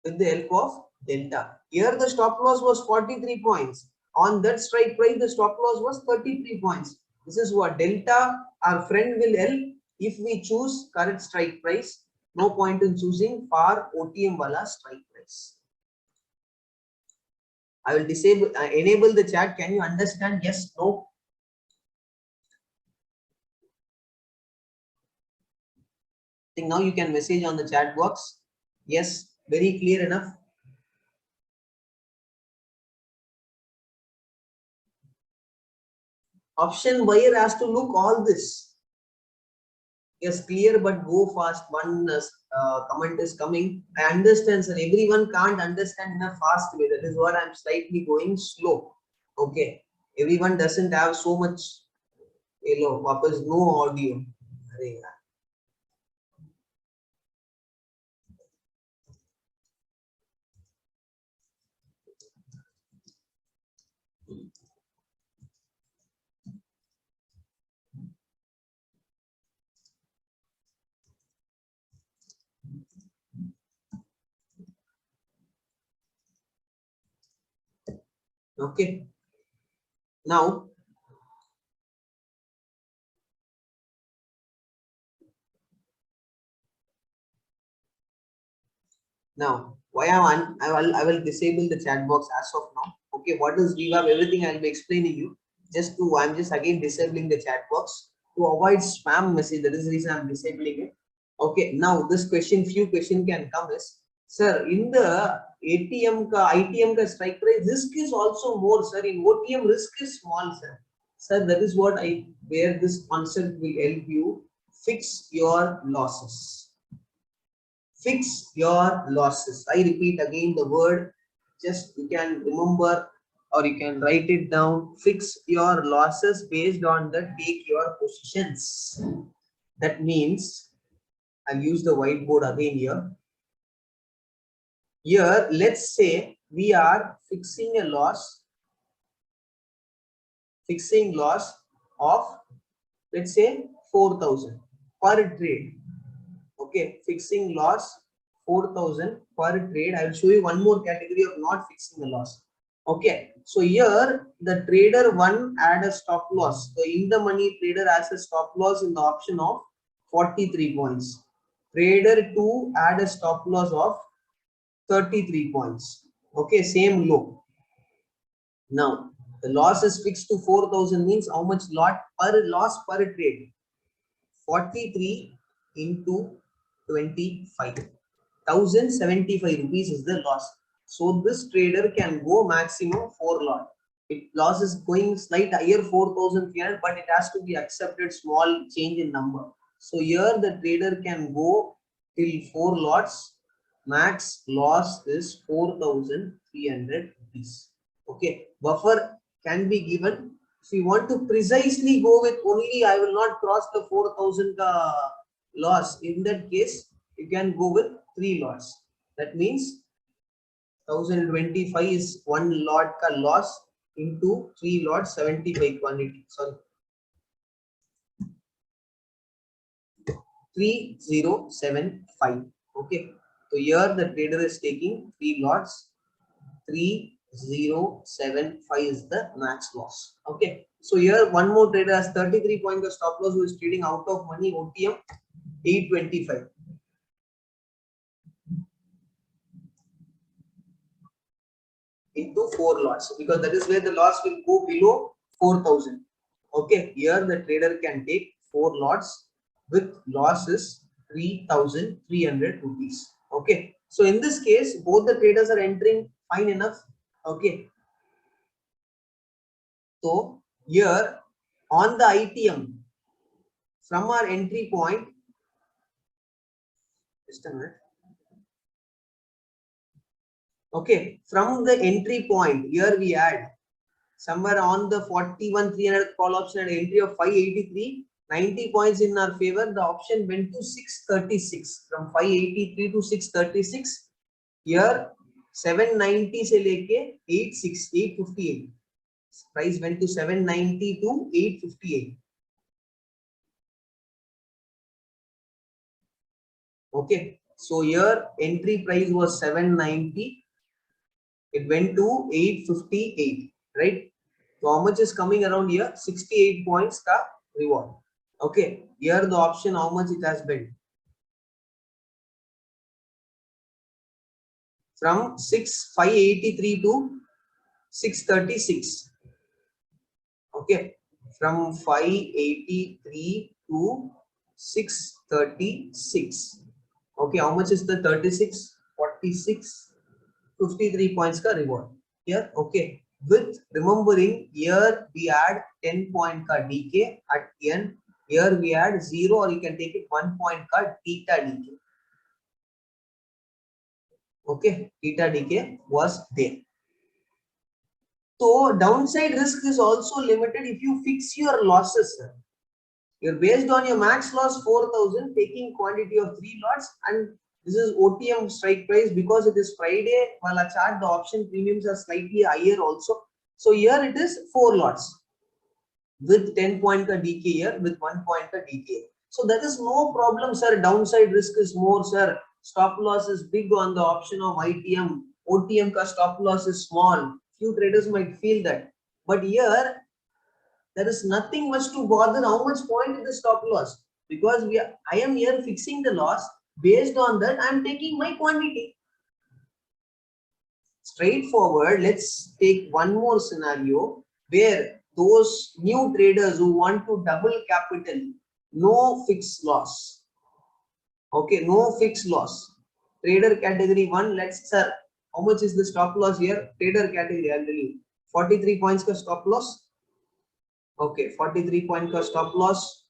[SPEAKER 1] With the help of delta. Here the stop loss was 43 points. On that strike price, the stop loss was 33 points. This is what delta, our friend, will help if we choose correct strike price. No point in choosing for OTM wala strike price. I will disable, enable the chat. Can you understand? Yes, no? I think now you can message on the chat box. Yes, very clear enough. Option buyer has to look all this. Yes, clear, but go fast. One comment is coming. I understand, sir. Everyone can't understand in a fast way. That is what I'm slightly going slow. Okay. Everyone doesn't have so much, वापस no audio. Okay. Now, why I will disable the chat box as of now. Okay, what is VWAP? Everything I'll be explaining you. I'm just again disabling the chat box to avoid spam message. That is the reason I'm disabling it. Okay, now this question, few question can come is, sir, in the ITM ka strike price, risk is also more, sir. In OTM, risk is small, sir. Sir, that is what where this concept will help you fix your losses. Fix your losses. I repeat again the word, just you can remember or you can write it down. Fix your losses based on the take your positions. That means I'll use the whiteboard again here. Here, let's say we are fixing loss of, let's say, 4,000 per trade. Okay, fixing loss 4,000 per trade. I will show you one more category of not fixing the loss. Okay, so here the trader 1 had a stop loss. So in the money trader has a stop loss in the option of 43 points. Trader 2 had a stop loss of 33 points. Okay, same low. Now the loss is fixed to 4,000 means how much loss per trade? 43 into 25. 1,075 rupees is the loss. So this trader can go maximum 4 lot. If loss is going slight higher 4,300, but it has to be accepted small change in number. So here the trader can go till 4 lots. Max loss is 4,300 rupees. Okay, buffer can be given If you want to precisely go with only, I will not cross the 4,000 loss. In that case, you can go with 3 lots. That means 1025 is 1 lot ka loss into 3 lots 75 quantity. Sorry, 3075. Okay. So here the trader is taking 3 lots. 3075 is the max loss. Okay. So here one more trader has 33 point of stop loss who is trading out of money OTM 825. Into 4 lots because that is where the loss will go below 4,000. Okay, here the trader can take 4 lots with losses 3,300 rupees. Okay, so in this case, both the traders are entering fine enough. Okay, so here on the ITM from our entry point, just a minute. Okay, from the entry point, here we add somewhere on the 41,300 call option at entry of 583, 90 points in our favor. The option went to 636 from 583 to 636. Here 790 se leke 858. Price went to 790 to 858. Okay, so here entry price was 790. It went to 858, right? So how much is coming around here? 68 points ka reward. Okay, here the option how much it has been from 583 to 636. Okay, from 583 to 636. Okay, how much is the 36? 46, 53 points ka reward here. Okay, with remembering here we add 10 point ka DK at end. Here we add 0 or you can take it 1 point ka theta DK. Okay, theta DK was there. So downside risk is also limited if you fix your losses. You're based on your max loss 4,000, taking quantity of 3 lots, and this is OTM strike price because it is Friday. While a chart, the option premiums are slightly higher also. So here it is 4 lots with 10 point ka DK here, with 1 point ka DK. So that is no problem, sir. Downside risk is more, sir. Stop loss is big on the option of ITM. OTM ka stop loss is small. Few traders might feel that, but here there is nothing much to bother how much point is the stop loss, because I am here fixing the loss. Based on that, I am taking my quantity. Straightforward. Let's take one more scenario where those new traders who want to double capital, no fixed loss. Okay, no fixed loss. Trader category 1, let's, sir, how much is the stop loss here? Trader category, I'll tell you. 43 points ka stop loss. Okay, 43 point ka stop loss.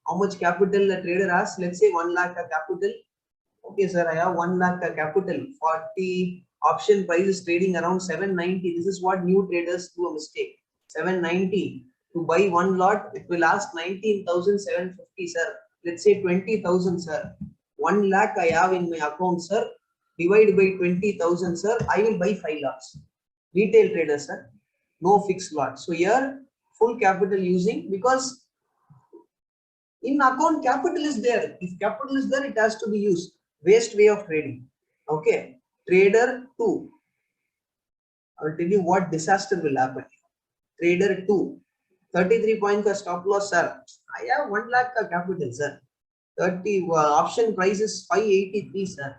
[SPEAKER 1] How much capital the trader has? Let's say 1 lakh ka capital. Okay, sir, I have 1 lakh ka capital. 40 option price is trading around 790. This is what new traders do a mistake. 790 to buy 1 lot, it will ask 19,750, sir. Let's say 20,000, sir. 1 lakh I have in my account, sir. Divide by 20,000, sir. I will buy 5 lots. Retail trader, sir. No fixed lot. So here full capital using, because in account capital is there. If capital is there, it has to be used. Waste way of trading. Okay. Trader 2. I will tell you what disaster will happen. Trader 2. 33 point ka stop loss, sir. I have 1 lakh ka capital, sir. 30 option price is 583, sir.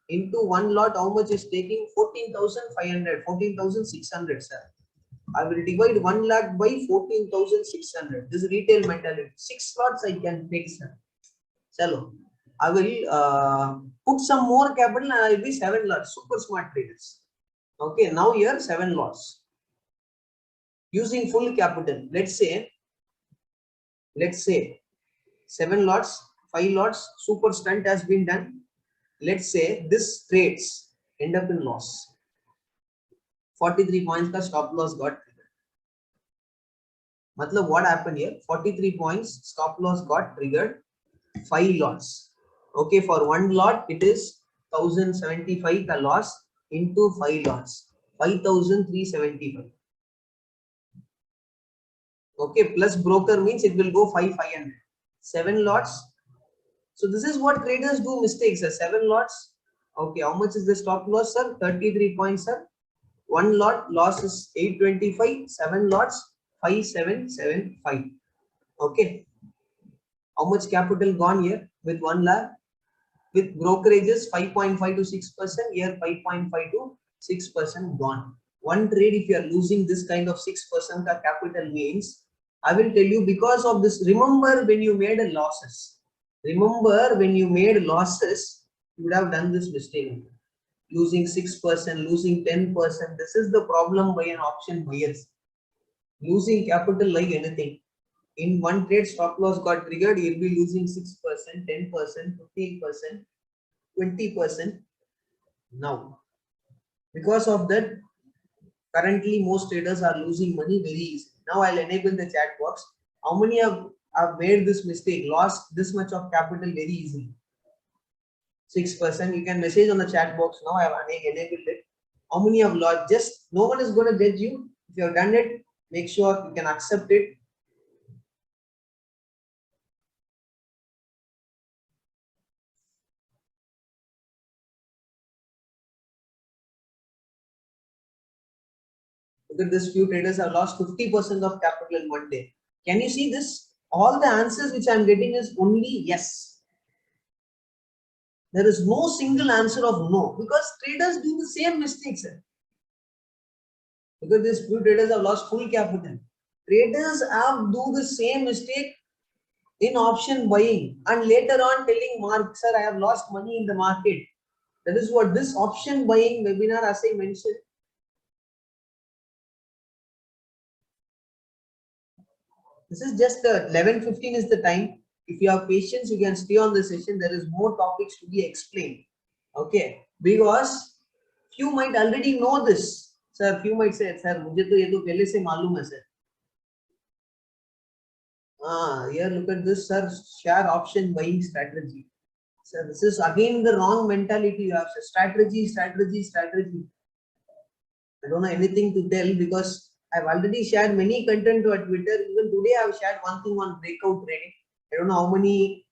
[SPEAKER 1] Into 1 lot, how much is taking? 14,500, 14,600, sir. I will divide 1 lakh by 14,600. This is retail mentality. 6 lots I can take, sir. Chalo. I will put some more capital and I will be 7 lots. Super smart traders. Okay, now here 7 lots. Using full capital. Let's say 7 lots, 5 lots, super stunt has been done. Let's say this trades end up in loss. 43 points ka stop loss got triggered. Matlab what happened here? 43 points, stop loss got triggered, 5 lots. Okay, for one lot it is 1075 the loss into 5 lots, 5375. Okay, plus broker means it will go 500. 7 lots. So this is what traders do mistakes, sir. 7 lots. Okay, how much is the stop loss, sir? 33 points, sir. One lot loss is 825. 7 lots 5775. Okay. How much capital gone here with 1 lakh? With brokerages 5.5 to 6%, here 5.5 to 6% gone. One trade, if you are losing this kind of 6% of capital means, I will tell you because of this. Remember when you made a losses. Remember when you made losses, you would have done this mistake. Losing 6%, losing 10%. This is the problem by an option buyers. Losing capital like anything. In one trade, stop loss got triggered, you'll be losing 6%, 10%, 15%, 20%. Now, because of that, currently most traders are losing money very easily. Now I'll enable the chat box. How many have made this mistake, lost this much of capital very easily? 6%. You can message on the chat box now. I have enabled it. How many have lost? Just no one is going to judge you. If you have done it, make sure you can accept it. Look at this, few traders have lost 50% of capital in one day. Can you see this? All the answers which I am getting is only yes. There is no single answer of no, because traders do the same mistakes. Because these few traders have lost full capital. Traders have do the same mistake in option buying and later on telling Mark, sir, I have lost money in the market. That is what this option buying webinar, as I mentioned. This is just 11:15 is the time. If you have patience, you can stay on the session. There is more topics to be explained. Okay, because few might already know this. Sir, few might say, sir, मुझे तो ये तो पहले से मालूम है, sir. Here look at this, sir. Share option buying strategy. Sir, this is again the wrong mentality you have. Sir. Strategy. I don't know anything to tell because I've already shared many content to Twitter. Even today I've shared one thing on breakout trading. I don't know how many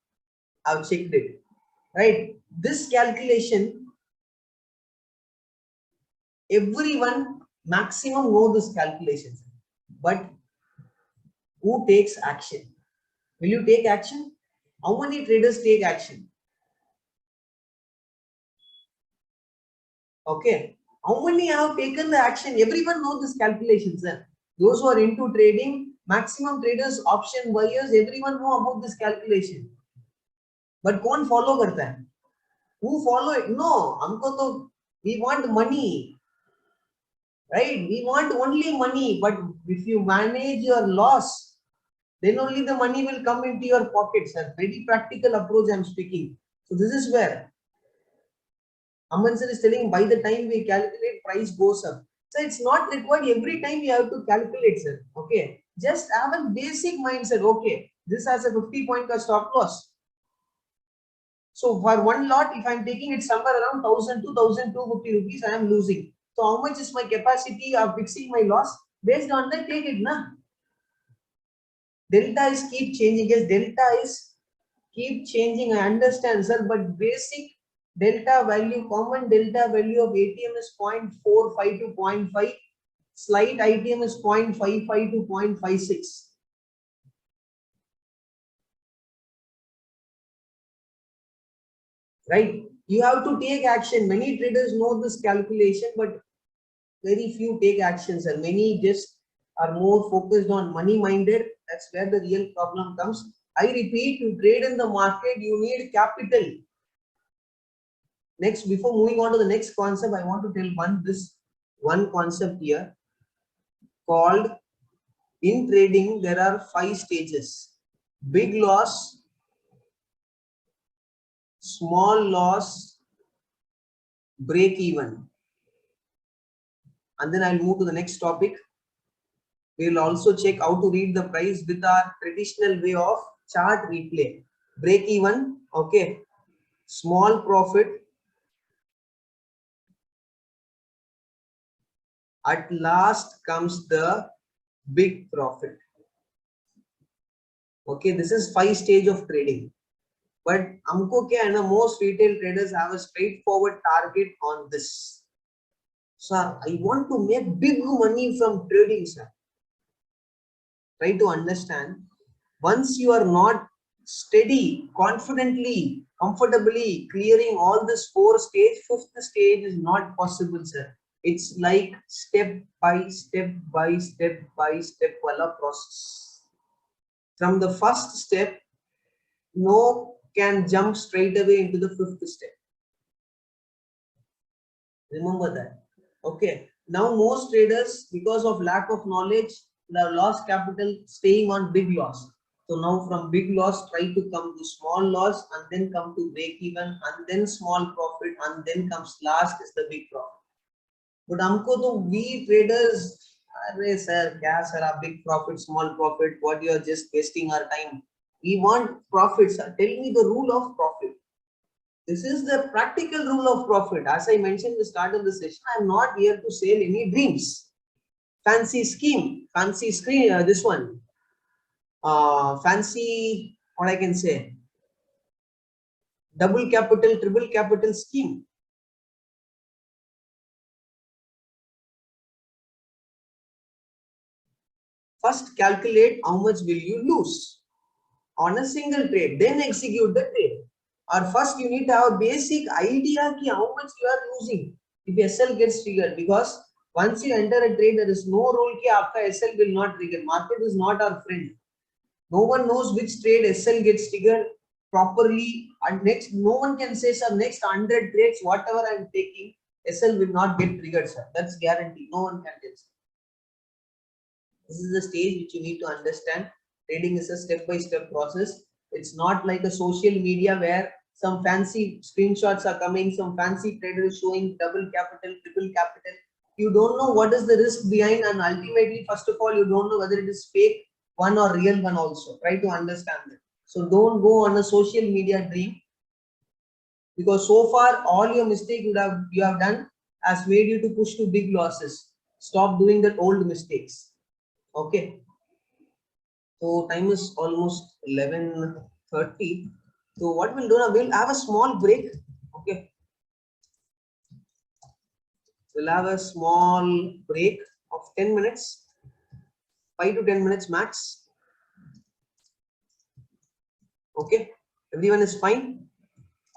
[SPEAKER 1] I've checked it. Right? This calculation, everyone maximum know this calculation. But who takes action? Will you take action? How many traders take action? Okay. How many have taken the action? Everyone knows this calculation, sir. Those who are into trading, maximum traders, option buyers, everyone know about this calculation. But कौन follow करता है? Who follow it? No, हमको तो we want money, right? We want only money. But if you manage your loss, then only the money will come into your pockets. A very practical approach I'm speaking. So this is where Aman sir is telling by the time we calculate, price goes up. So it's not required every time you have to calculate, sir. Okay. Just have a basic mindset. Okay. This has a 50-point stop loss. So for one lot, if I'm taking it somewhere around 1,000 to 1,250 rupees, I am losing. So how much is my capacity of fixing my loss? Based on that, take it, na? Delta is keep changing. Yes, delta is keep changing. I understand, sir, but basic delta value, common delta value of ATM is 0.45 to 0.5. Slight ITM is 0.55 to 0.56. Right? You have to take action. Many traders know this calculation, but very few take actions, and many just are more focused on money minded. That's where the real problem comes. I repeat, to trade in the market, you need capital. Next, before moving on to the next concept, I want to tell one concept here called, in trading, there are 5 stages. Big loss, small loss, break even. And then I'll move to the next topic. We will also check how to read the price with our traditional way of chart replay. Break even, okay, small profit, at last comes the big profit. Okay, this is 5 stage of trading. But हमको क्या है ना, most retail traders have a straightforward target on this. Sir, I want to make big money from trading, sir. Try to understand. Once you are not steady, confidently, comfortably clearing all this 4 stage, 5th stage is not possible, sir. It's like step by step by step by step wala process. From the first step, no can jump straight away into the 5th step. Remember that. Okay. Now most traders, because of lack of knowledge, they have lost capital, staying on big loss. So now from big loss, try to come to small loss and then come to break even and then small profit and then comes last is the big profit. But हमको तो we traders, अरे sir, क्या sir आप big profit, small profit, what you are just wasting our time. We want profits. Tell me the rule of profit. This is the practical rule of profit. As I mentioned at the start of the session, I am not here to sell any dreams. Fancy scheme, fancy screen, this one. Fancy, what I can say, double capital, triple capital scheme. First calculate how much will you lose on a single trade, then execute the trade. Or first you need to have a basic idea ki how much you are losing if SL gets triggered, because once you enter a trade, there is no rule ki aapka SL will not trigger. Market is not our friend. No one knows which trade SL gets triggered properly, and next no one can say, sir, next 100 trades whatever I am taking, SL will not get triggered, sir. That's guarantee. No one can tell. This is the stage which you need to understand. Trading is a step-by-step process. It's not like a social media where some fancy screenshots are coming, some fancy trader is showing double capital, triple capital. You don't know what is the risk behind, and ultimately, first of all, you don't know whether it is fake one or real one also. Try to understand it. So don't go on a social media dream, because so far all your mistake you have done has made you to push to big losses. Stop doing that old mistakes. Okay. So time is almost 11:30. So what we'll do now, we'll have a small break. Okay. We'll have a small break of 10 minutes, 5 to 10 minutes max. Okay. Everyone is fine.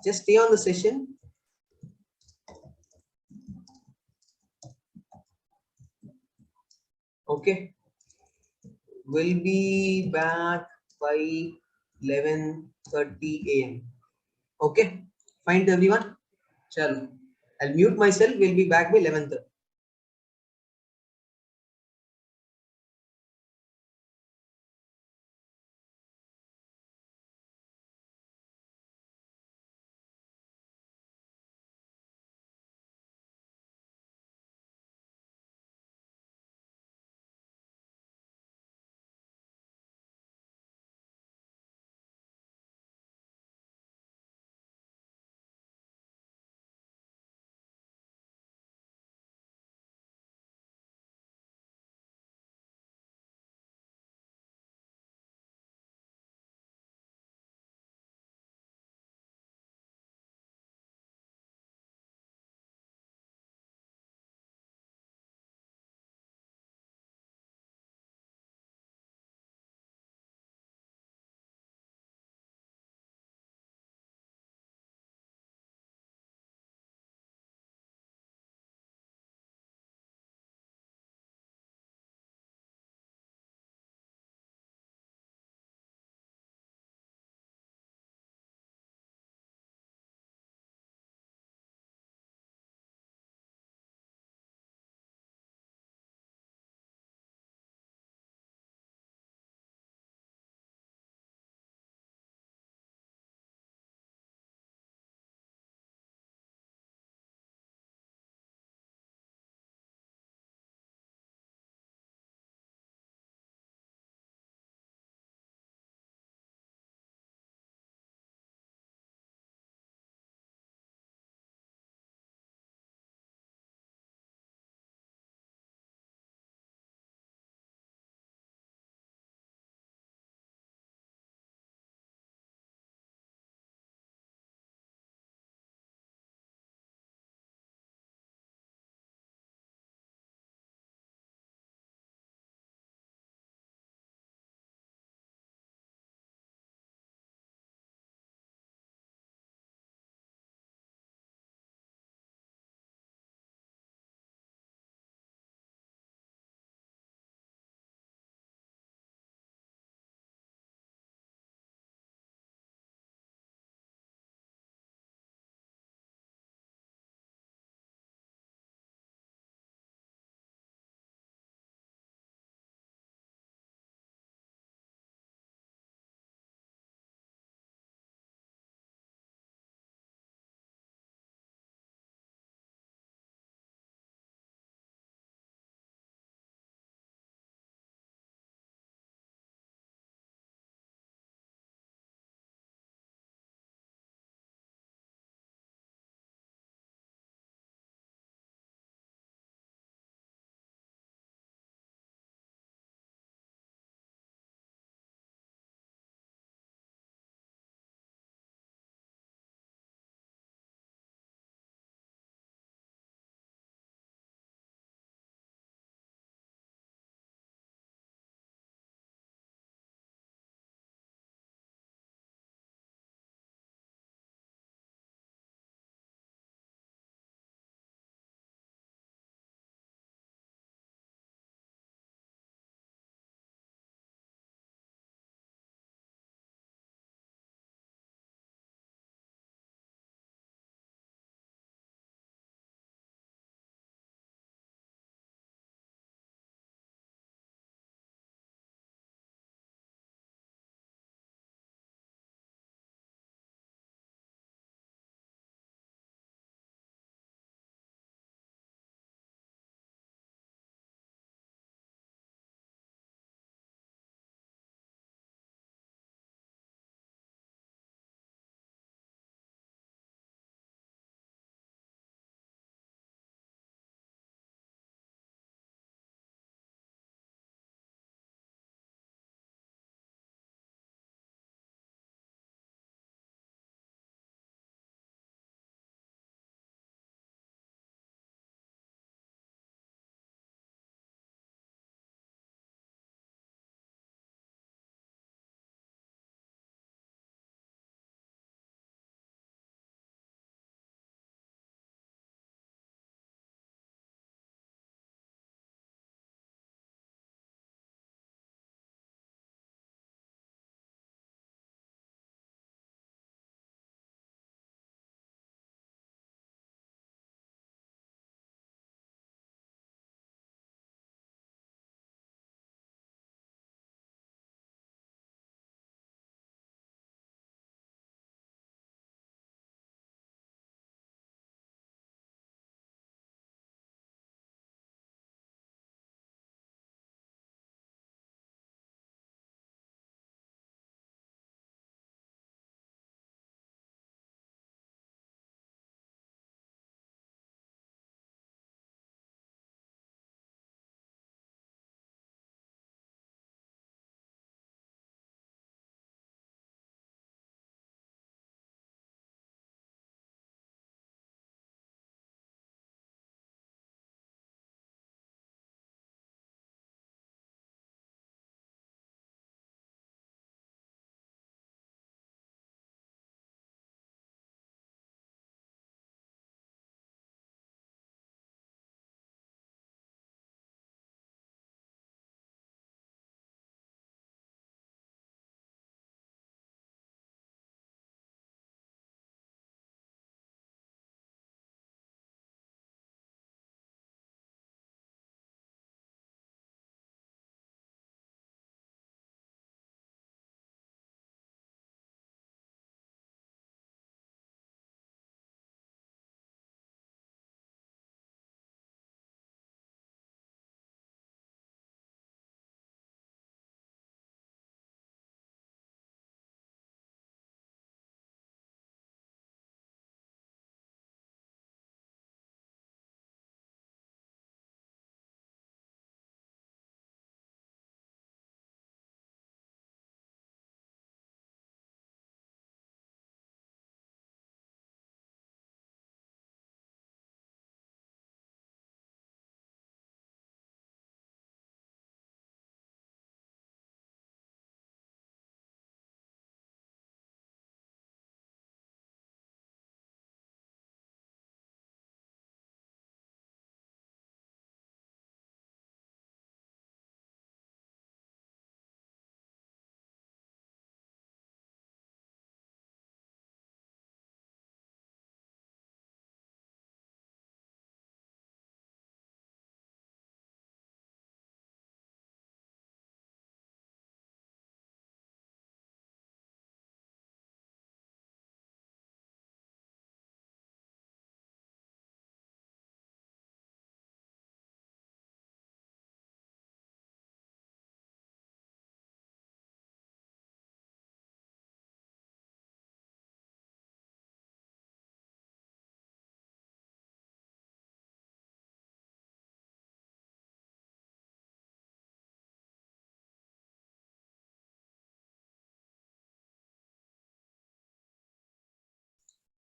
[SPEAKER 1] Just stay on the session. Okay. We'll be back by 11:30 a.m. Okay. Fine to everyone. Chalo. I'll mute myself. We'll be back by 11:30.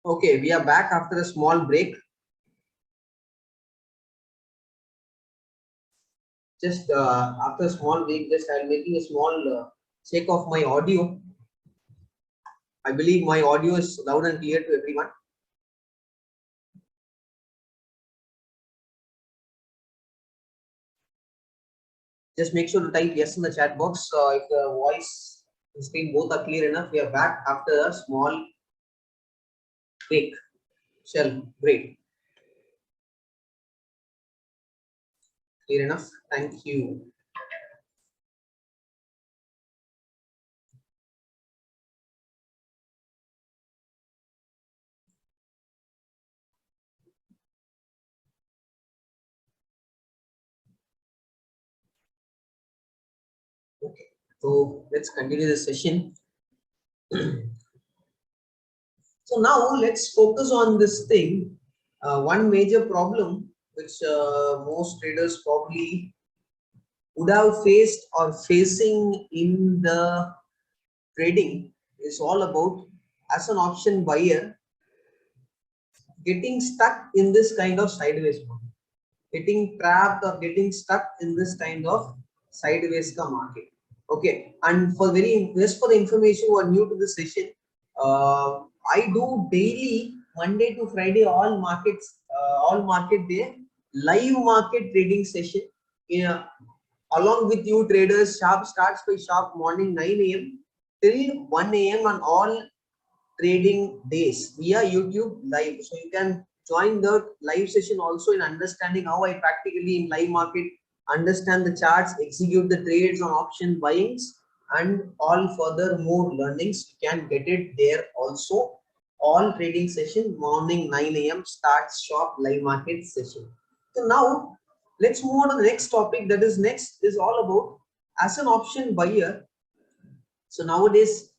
[SPEAKER 1] Okay, we are back after a small break. Just after a small break, just I'm making a small check of my audio. I believe my audio is loud and clear to everyone. Just make sure to type yes in the chat box if the voice and screen both are clear enough. We are back after a small break. Shell, great. Clear enough. Thank you. Okay, so let's continue the session. So now let's focus on this thing. One major problem which most traders probably would have faced or facing in the trading is all about, as an option buyer, getting stuck in this kind of sideways market, getting trapped or getting stuck in this kind of sideways market. Okay, and for just for the information who are new to the session, I do daily Monday to Friday all markets, all market day live market trading session. Yeah, along with you traders, sharp starts by sharp morning 9 a.m. till 1 a.m. on all trading days via YouTube live. So you can join the live session also in understanding how I practically in live market understand the charts, execute the trades on option buyings, and all further more learnings. You can get it there also. All trading session morning 9 a.m. starts sharp live market session. So now let's move on to the next topic. That is next is all about, as an option buyer. So nowadays,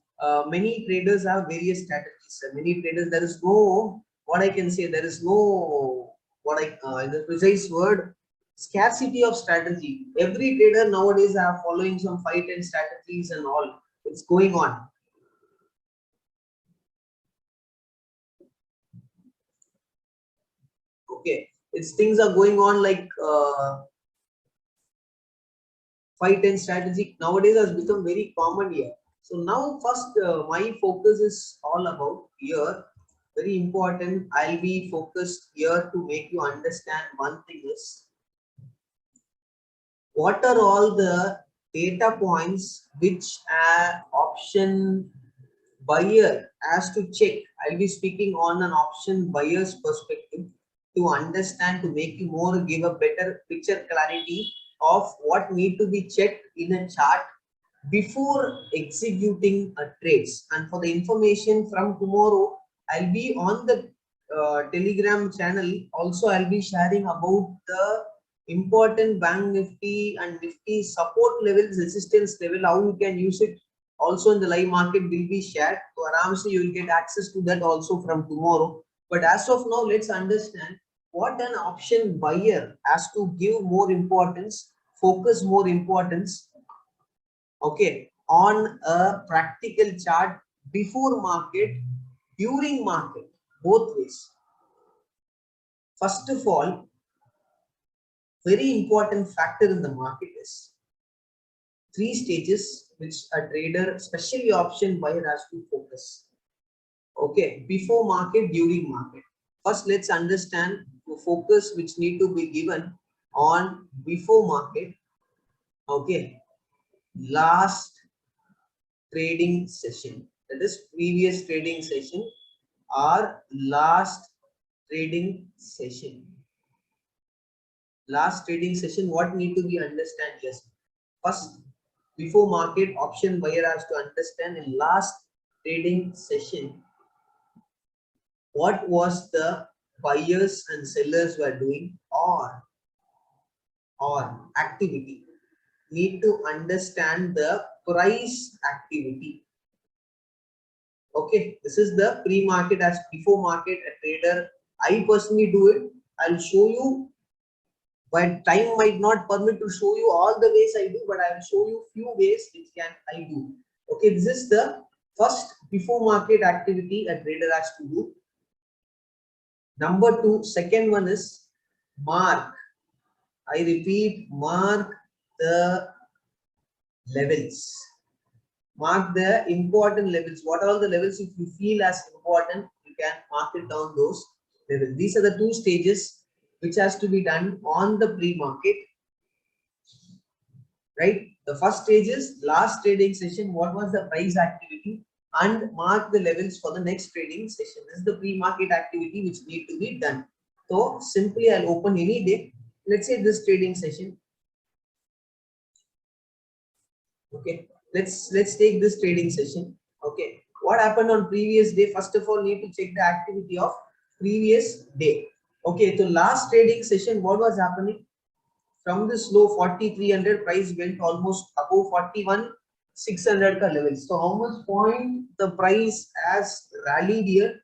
[SPEAKER 1] many traders have various strategies. Many traders, there is no, what I can say, there is no, what I, in the precise word, scarcity of strategy. Every trader nowadays are following some 5-10 strategies and all. It's going on. Okay, it's things are going on like 5-10 strategy nowadays has become very common here. So now first my focus is all about here, very important. I'll be focused here to make you understand one thing is, what are all the data points which an option buyer has to check. I'll be speaking on an option buyer's perspective to understand, to make you more, give a better picture clarity of what need to be checked in a chart before executing a trades. And for the information from tomorrow, I'll be on the Telegram channel. Also, I'll be sharing about the important Banknifty and Nifty support levels, resistance level, how you can use it. Also in the live market will be shared. So aramse you will get access to that also from tomorrow. But as of now, let's understand what an option buyer has to give more importance, focus more importance, okay, on a practical chart before market, during market, both ways. First of all, very important factor in the market is 3 stages which a trader, especially option buyer, has to focus. Okay, before market, during market. First, let's understand the focus which need to be given on before market. Okay, last trading session, that is previous trading session or last trading session. Last trading session, what need to be understand? Yes, first, before market, option buyer has to understand in last trading session what was the buyers and sellers were doing, or activity. Need to understand the price activity. Okay, this is the pre-market. As before market, a trader, I personally do it. I'll show you, but time might not permit to show you all the ways I do, but I will show you few ways which can I do. Okay, this is the first before market activity a trader has to do. Number two, second one is mark. I repeat, mark the levels. Mark the important levels. What are all the levels if you feel as important, you can mark it down those levels. These are the two stages which has to be done on the pre-market, right? The first stage is last trading session, what was the price activity, and mark the levels for the next trading session. This is the pre-market activity which need to be done. So simply I'll open any day. Let's say this trading session. Okay, let's take this trading session. Okay, what happened on previous day? First of all, need to check the activity of previous day. Okay, so last trading session, what was happening? From this low 4300, price went almost above 41,600 levels. So how much point the price has rallied here?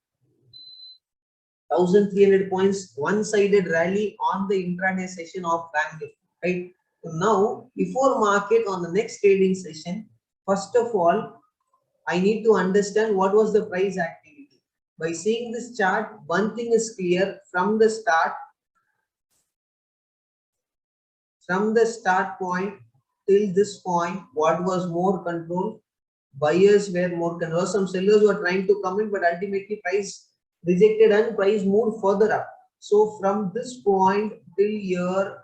[SPEAKER 1] 1300 points, one-sided rally on the intraday session of Banknifty, right? So now, before market on the next trading session, first of all, I need to understand what was the price activity. By seeing this chart, one thing is clear from the start point till this point, what was more control? Buyers were more control. Some sellers were trying to come in, but ultimately price rejected and price moved further up. So from this point till here,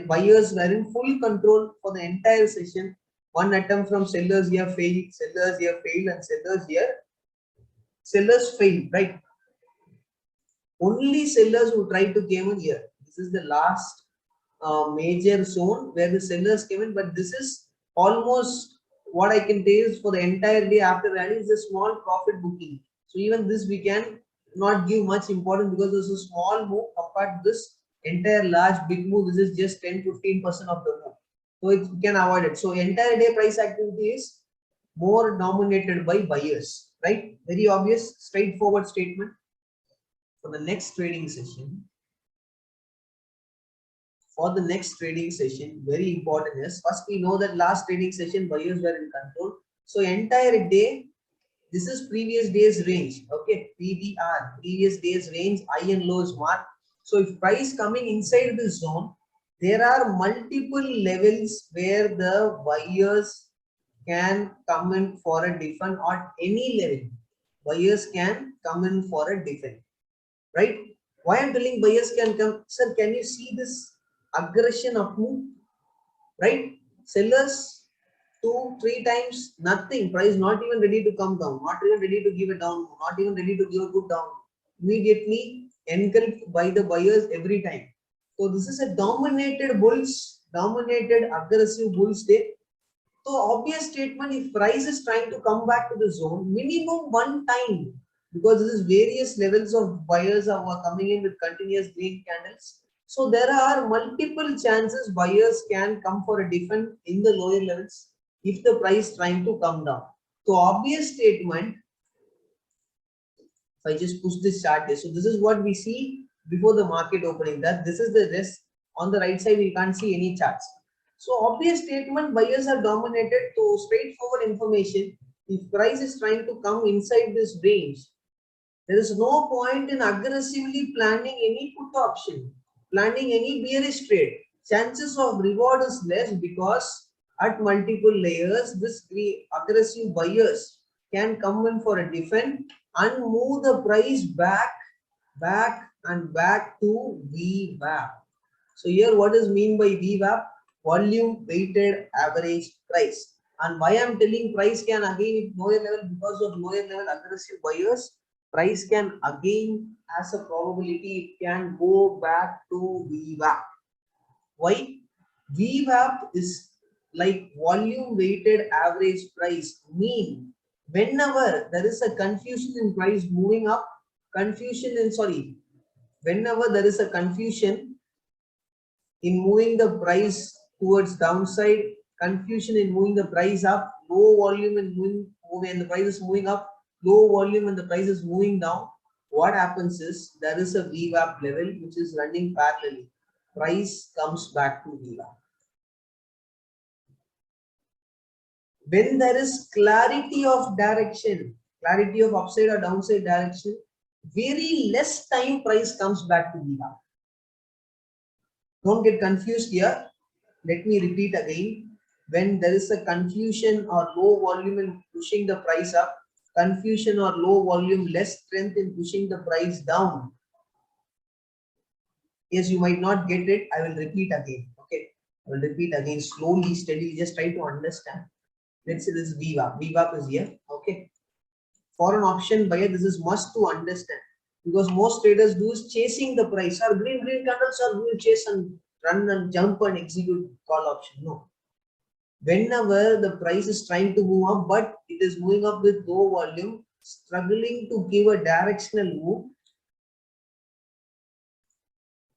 [SPEAKER 1] buyers were in full control for the entire session. One attempt from sellers here failed, and sellers failed, right? Only sellers who tried to came in here. This is the last major zone where the sellers came in, but this is almost what I can tell is for the entire day after rally is a small profit booking. So even this we can not give much importance because this is a small move compared to this entire large big move. This is just 10-15% of the move. So it can avoid it. So entire day price activity is more dominated by buyers, right? Very obvious, straightforward statement. For the next trading session, very important is first we know that last trading session buyers were in control. So entire day, this is previous day's range. Okay, PDR, previous day's range, high and lows mark. So if price coming inside this zone, there are multiple levels where the buyers can come in for a defend or any level. Buyers can come in for a defend, right? Why I'm telling buyers can come, sir, can you see this aggression of move, right? Sellers 2-3 times nothing, price not even ready to come down, not even ready to give a down, not even ready to give a good down, immediately engulfed by the buyers every time. So this is a dominated aggressive bulls day. So obvious statement, if price is trying to come back to the zone minimum one time, because this is various levels of buyers are coming in with continuous green candles. So there are multiple chances buyers can come for a defend in the lower levels if the price trying to come down. So obvious statement, if I just push this chart here, so this is what we see before the market opening, that this is the rest. On the right side, we can't see any charts. So obvious statement, buyers are dominated. To straightforward information, if price is trying to come inside this range, there is no point in aggressively planning any put option, planning any bearish trade. Chances of reward is less because at multiple layers, this aggressive buyers can come in for a defend and move the price back to VWAP. So here what is mean by VWAP? Volume weighted average price. And why I'm telling price can again lower level, because of lower level aggressive buyers, price can again as a probability it can go back to VWAP. Why? VWAP is like volume weighted average price, mean whenever there is a confusion in price moving up, whenever there is a confusion in moving the price towards downside, confusion in moving the price up, low volume in moving when the price is moving up, low volume when the price is moving down, what happens is there is a VWAP level which is running parallelly. Price comes back to VWAP. When there is clarity of direction, clarity of upside or downside direction, Very less time price comes back to VWAP. Don't get confused here. Let me repeat again. When there is a confusion or low volume in pushing the price up, confusion or low volume, less strength in pushing the price down. Yes, you might not get it. I will repeat again. Okay. I will repeat again slowly, steadily. Just try to understand. Let's say this is VWAP. VWAP is here. Okay. For an option buyer, this is must to understand, because most traders do is chasing the price. Or green candles, or will chase and run and jump and execute call option. No. Whenever the price is trying to move up, but it is moving up with low volume, struggling to give a directional move.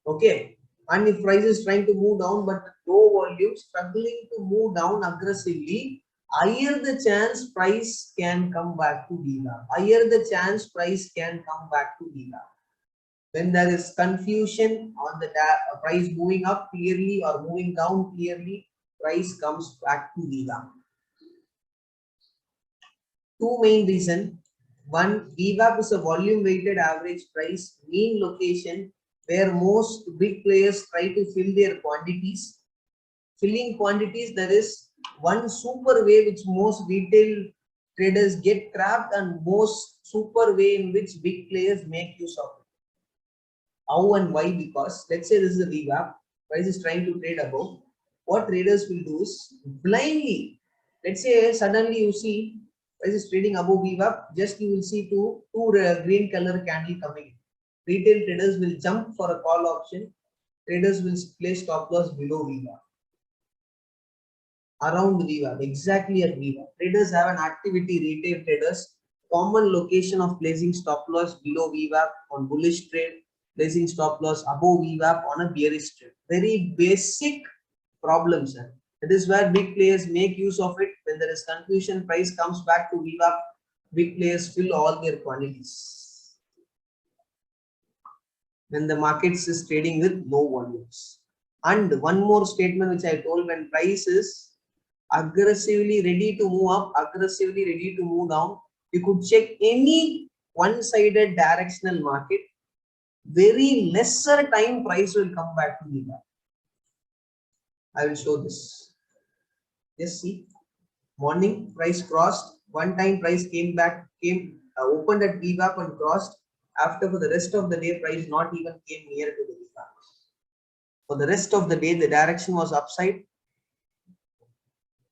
[SPEAKER 1] Okay. And if price is trying to move down, but low volume, struggling to move down aggressively, higher the chance price can come back to VWAP. Higher the chance price can come back to VWAP. When there is confusion on the price moving up clearly or moving down clearly, price comes back to VWAP. Two main reasons. One, VWAP is a volume weighted average price, mean location, where most big players try to fill their quantities. Filling quantities, there is one super way which most retail traders get trapped, and most super way in which big players make use of it. How and why? Because let's say this is a VWAP, price is trying to trade above. What traders will do is blindly, let's say suddenly you see price is trading above VWAP, just you will see two green color candle coming in. Retail traders will jump for a call option. Traders will place stop loss below VWAP. Around VWAP, exactly at VWAP. Traders have an activity, retail traders, common location of placing stop loss below VWAP on bullish trade, placing stop loss above VWAP on a bearish trade. Very basic problem, sir. That is where big players make use of it. When there is confusion, price comes back to VWAP, big players fill all their quantities. When the markets is trading with low volumes. And one more statement which I told, when price is aggressively ready to move up, aggressively ready to move down, you could check any one-sided directional market, very lesser time price will come back to VWAP. I will show this. Just see, morning price crossed, one time price came back, opened at VWAP and crossed. After, for the rest of the day, price not even came near to the VWAP. For the rest of the day, the direction was upside.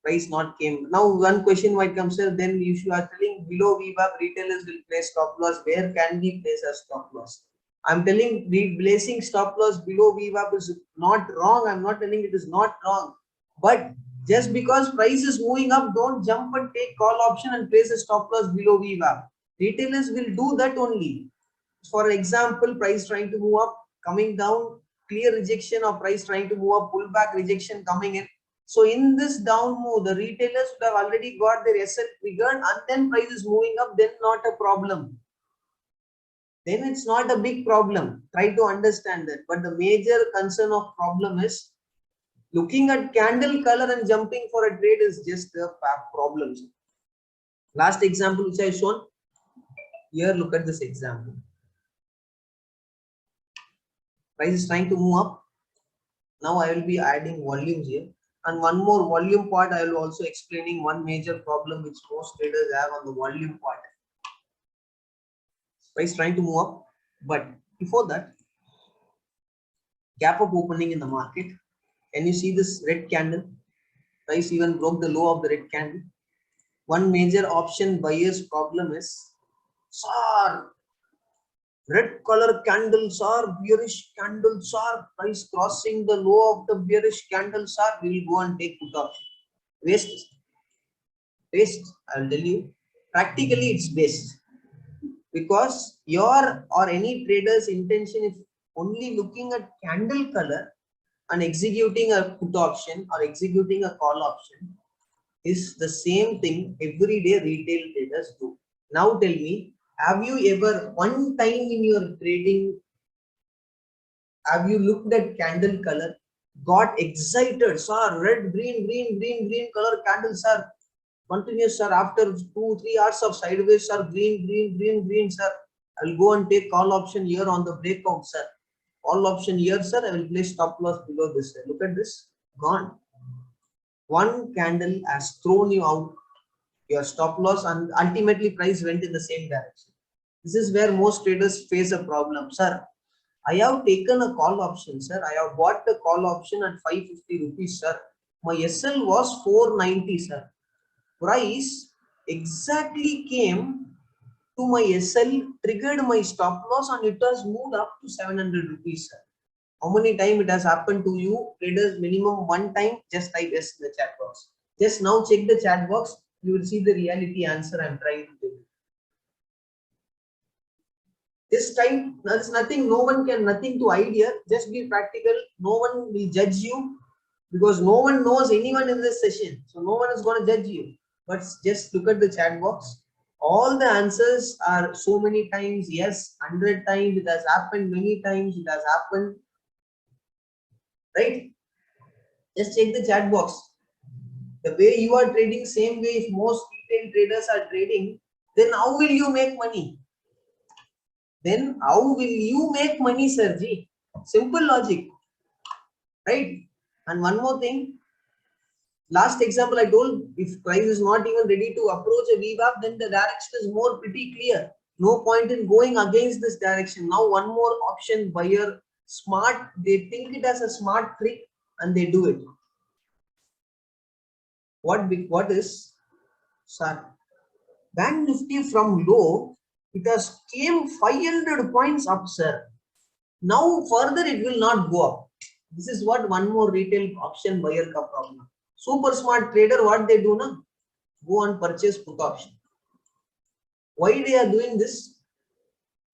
[SPEAKER 1] Price not came. Now one question might come, sir, then if you are telling below VWAP, retailers will place stop loss. Where can we place a stop loss? I'm telling placing stop loss below VWAP is not wrong. I'm not telling it is not wrong. But just because price is moving up, don't jump and take call option and place a stop loss below VWAP. Retailers will do that only. For example, price trying to move up, coming down, clear rejection, or price trying to move up, pullback, rejection coming in. So in this down move, the retailers would have already got their SL triggered, and then price is moving up, then not a problem. Then it's not a big problem. Try to understand that. But the major concern of problem is looking at candle color and jumping for a trade is just a problem. Last example which I shown here, look at this example. Price is trying to move up. Now I will be adding volumes here, and one more volume part I will also explaining one major problem which most traders have on the volume part. Price trying to move up, but before that, gap up opening in the market. Can you see this red candle? Price even broke the low of the red candle. One major option buyer's problem is, sir, red color candles are bearish candles are, price crossing the low of the bearish candles are, we will go and take put option. Waste. Waste. I will tell you. Practically it's waste. Because your or any trader's intention is only looking at candle color and executing a put option or executing a call option is the same thing every day retail traders do. Now tell me, have you ever one time in your trading, have you looked at candle color, got excited, sir, red, green color candles are continuous, sir, after 2-3 hours of sideways, sir, green, sir, I will go and take call option here on the breakout, sir. Call option here, sir. I will place stop loss below this, sir. Look at this. Gone. One candle has thrown you out your stop loss, and ultimately price went in the same direction. This is where most traders face a problem, sir. I have taken a call option, sir. I have bought the call option at 550 rupees, sir. My SL was 490, sir. Price exactly came to my SL, triggered my stop loss, and it has moved up to 700 rupees, sir. How many times it has happened to you? Traders, minimum one time. Just type yes in the chat box. Just now check the chat box. You will see the reality answer I am trying to give. This time, there's nothing, no one can, nothing to hide here. Just be practical. No one will judge you because no one knows anyone in this session. So no one is going to judge you. But just look at the chat box. All the answers are so many times. Yes, 100 times. It has happened many times. It has happened. Right? Just check the chat box. The way you are trading, same way if most retail traders are trading, then how will you make money? Then how will you make money, Sirji? Simple logic, right? And one more thing. Last example I told, if price is not even ready to approach a VWAP, then the direction is more pretty clear. No point in going against this direction. Now one more option, buyer, smart. They think it as a smart trick and they do it. What is, sir? Bank Nifty from low, it has came 500 points up, sir. Now further it will not go up. This is what one more retail option buyer ka problem. Super smart trader, what they do now? Go and purchase put option. Why they are doing this?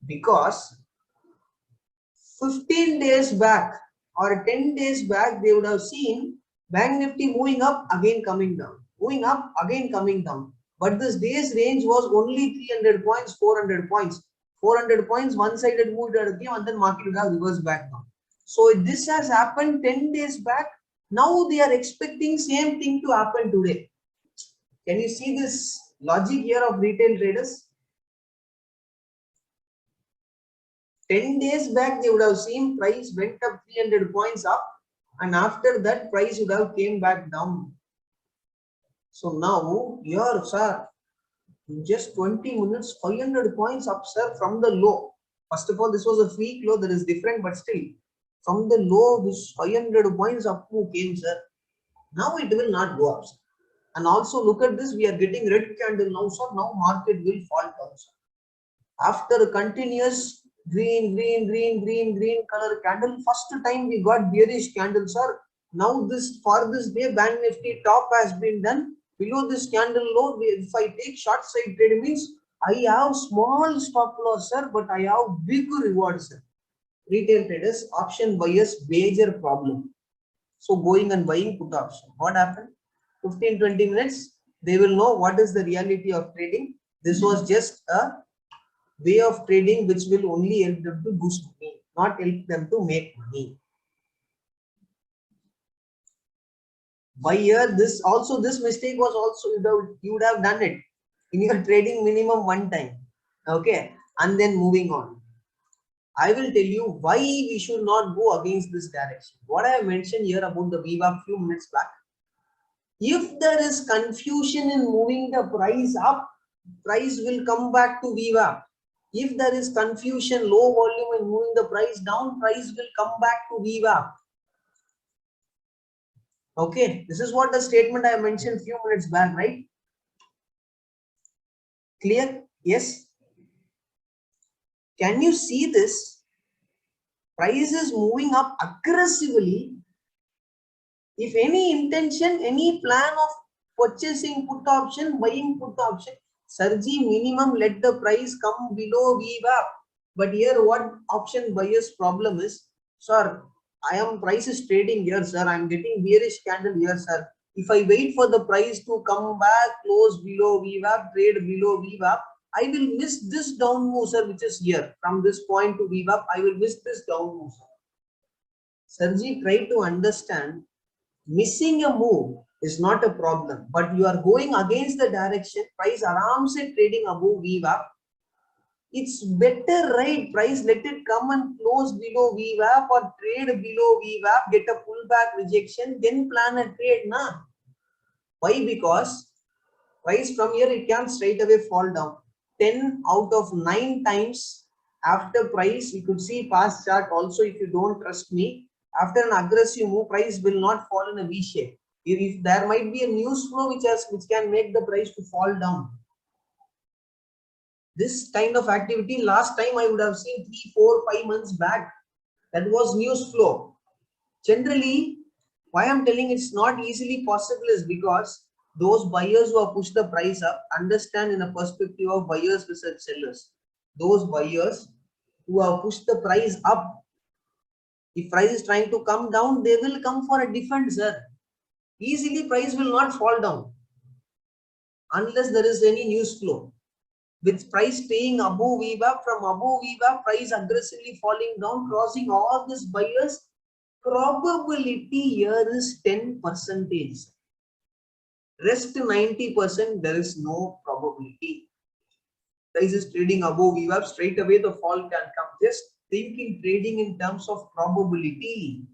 [SPEAKER 1] Because 15 days back or 10 days back, they would have seen Bank Nifty moving up, again coming down. Moving up, again coming down. But this day's range was only 300 points, 400 points. 400 points, one-sided moved at a game, and then market would have reversed back down. So this has happened 10 days back. Now they are expecting same thing to happen today. Can you see this logic here of retail traders? 10 days back, they would have seen price went up 300 points up, and after that price would have came back down. So now here, sir, in just 20 minutes, 500 points up, sir, from the low. First of all, this was a weak low, that is different, but still, from the low, this 500 points up came, sir. Now it will not go up, sir. And also look at this, we are getting red candle now, sir. Now market will fall down, sir. After a continuous green color candle, first time we got bearish candle, sir. Now this, for this day, Bank Nifty top has been done. Below this candle low, if I take short side trade, means I have small stop loss, sir, but I have big reward, sir. Retail traders, option buyers, major problem. So going and buying put option. What happened? 15-20 minutes, they will know what is the reality of trading. This was just a way of trading which will only help them to boost money, not help them to make money. Buyer, this also, this mistake was also, you would have done it in your trading minimum one time. Okay, and then moving on. I will tell you why we should not go against this direction. What I have mentioned here about the VWAP few minutes back. If there is confusion in moving the price up, price will come back to VWAP. If there is confusion, low volume in moving the price down, price will come back to VWAP. Okay, this is what the statement I mentioned few minutes back, right? Clear? Yes. Can you see this? Price is moving up aggressively. If any intention, any plan of purchasing put option, buying put option, Sarji, minimum let the price come below VWAP. But here what option buyer's problem is, sir, I am price is trading here, sir. I am getting bearish candle here, sir. If I wait for the price to come back, close below VWAP, trade below VWAP, I will miss this down move, sir, which is here. From this point to VWAP, I will miss this down move, sir. Sarji, try to understand, missing a move is not a problem, but you are going against the direction, price aram se trading above VWAP. It's better, right? Price, let it come and close below VWAP or trade below VWAP, get a pullback rejection, then plan a trade, na? Why? Because price from here, it can straight away fall down. 10 out of 9 times after price, you could see past chart also. If you don't trust me, after an aggressive move, price will not fall in a V shape. If there might be a news flow which can make the price to fall down. This kind of activity last time I would have seen 3, 4, 5 months back. That was news flow. Generally, why I'm telling it's not easily possible is because those buyers who have pushed the price up understand in a perspective of buyers versus sellers. Those buyers who have pushed the price up, if price is trying to come down, they will come for a defense, sir. Easily price will not fall down unless there is any news flow. With price staying above VWAP, from above VWAP, price aggressively falling down, crossing all these buyers, probability here is 10%. Rest 90%, there is no probability. Price is trading above VWAP, straight away the fall can come. Just think in trading in terms of probability.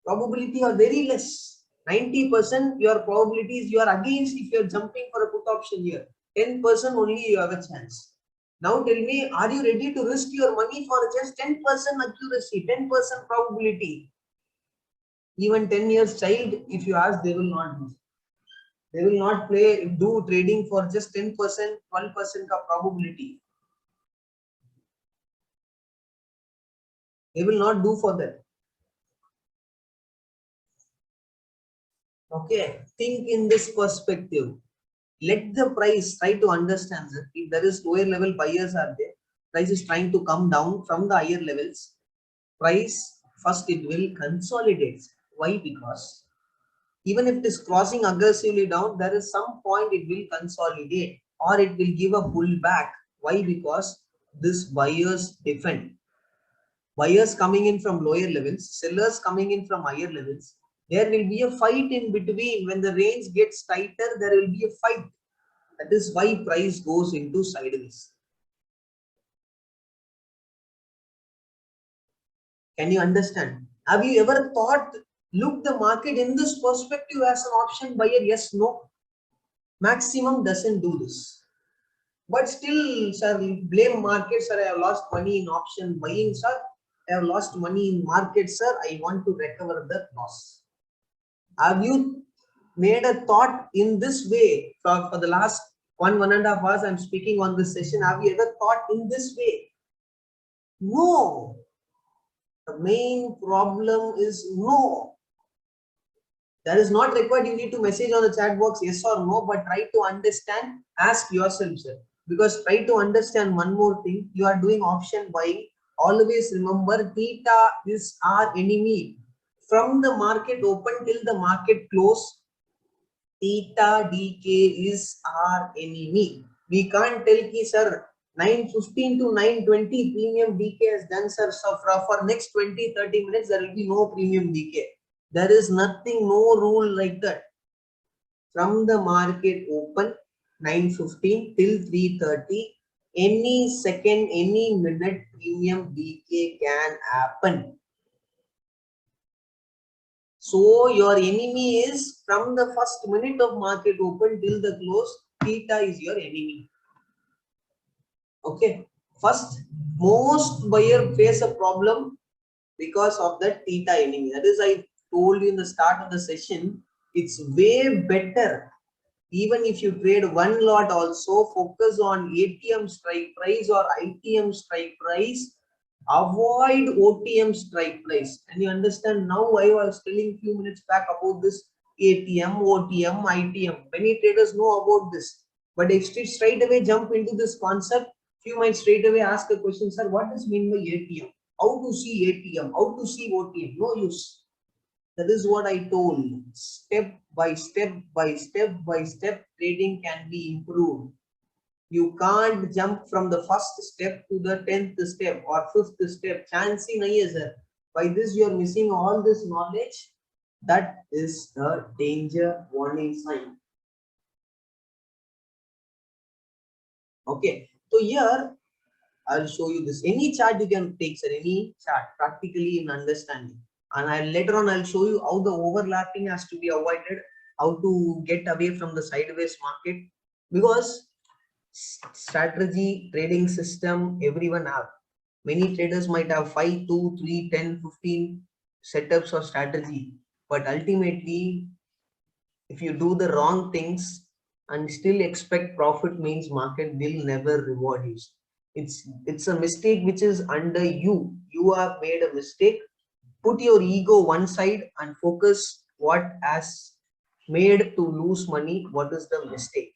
[SPEAKER 1] Probability are very less. 90% your probabilities you are against if you are jumping for a put option here. 10% only you have a chance. Now tell me, are you ready to risk your money for just 10% accuracy, 10% probability? Even 10 years child, if you ask, they will not do. They will not do trading for just 10%, 12% of probability. They will not do for that. Okay, think in this perspective. Let the price try to understand that if there is lower level buyers are there, price is trying to come down from the higher levels. Price first it will consolidate. Why? Because even if it is crossing aggressively down, there is some point it will consolidate or it will give a pullback. Why? Because this buyers defend. Buyers coming in from lower levels, sellers coming in from higher levels. There will be a fight in between. When the range gets tighter, there will be a fight. That is why price goes into sideways. Can you understand? Have you ever thought, look the market in this perspective as an option buyer? Yes, no. Maximum doesn't do this. But still, sir, blame market, sir. I have lost money in option buying, sir. I have lost money in market, sir. I want to recover the loss. Have you made a thought in this way for the last 1.5 hours? I'm speaking on this session. Have you ever thought in this way? No. The main problem is no. That is not required. You need to message on the chat box yes or no, but try to understand. Ask yourself, sir. Because try to understand one more thing. You are doing option buying. Always remember, theta is our enemy. From the market open till the market close, theta DK is our enemy. We can't tell ki, sir, 9:15 to 9:20 premium DK has done, sir. So for next 20-30 minutes, there will be no premium DK. There is nothing, no rule like that. From the market open 9:15 till 3:30, any second, any minute premium DK can happen. So your enemy is from the first minute of market open till the close, theta is your enemy. Okay. First, most buyer face a problem because of that theta enemy. That is, I told you in the start of the session, it's way better. Even if you trade one lot also, focus on ATM strike price or ITM strike price. Avoid OTM strike price. And you understand now why I was telling few minutes back about this ATM, OTM, ITM. Many traders know about this. But if they straight away jump into this concept, you might straight away ask a question, sir, what does mean by ATM? How to see ATM? How to see OTM? No use. That is what I told. Step by step by step by step, trading can be improved. You can't jump from the first step to the 10th step or 5th step. Chance nahi hai, sir. By this, you are missing all this knowledge. That is a danger warning sign. Okay. So here, I'll show you this. Any chart you can take, sir. Any chart, practically in understanding. And later on I'll show you how the overlapping has to be avoided, how to get away from the sideways market, because strategy, trading system, everyone have. Many traders might have 5, 2, 3, 10, 15 setups or strategy, but ultimately if you do the wrong things and still expect profit, means market will never reward you. It's a mistake which is under you. You have made a mistake. Put your ego one side and focus what has made to lose money. What is the mistake?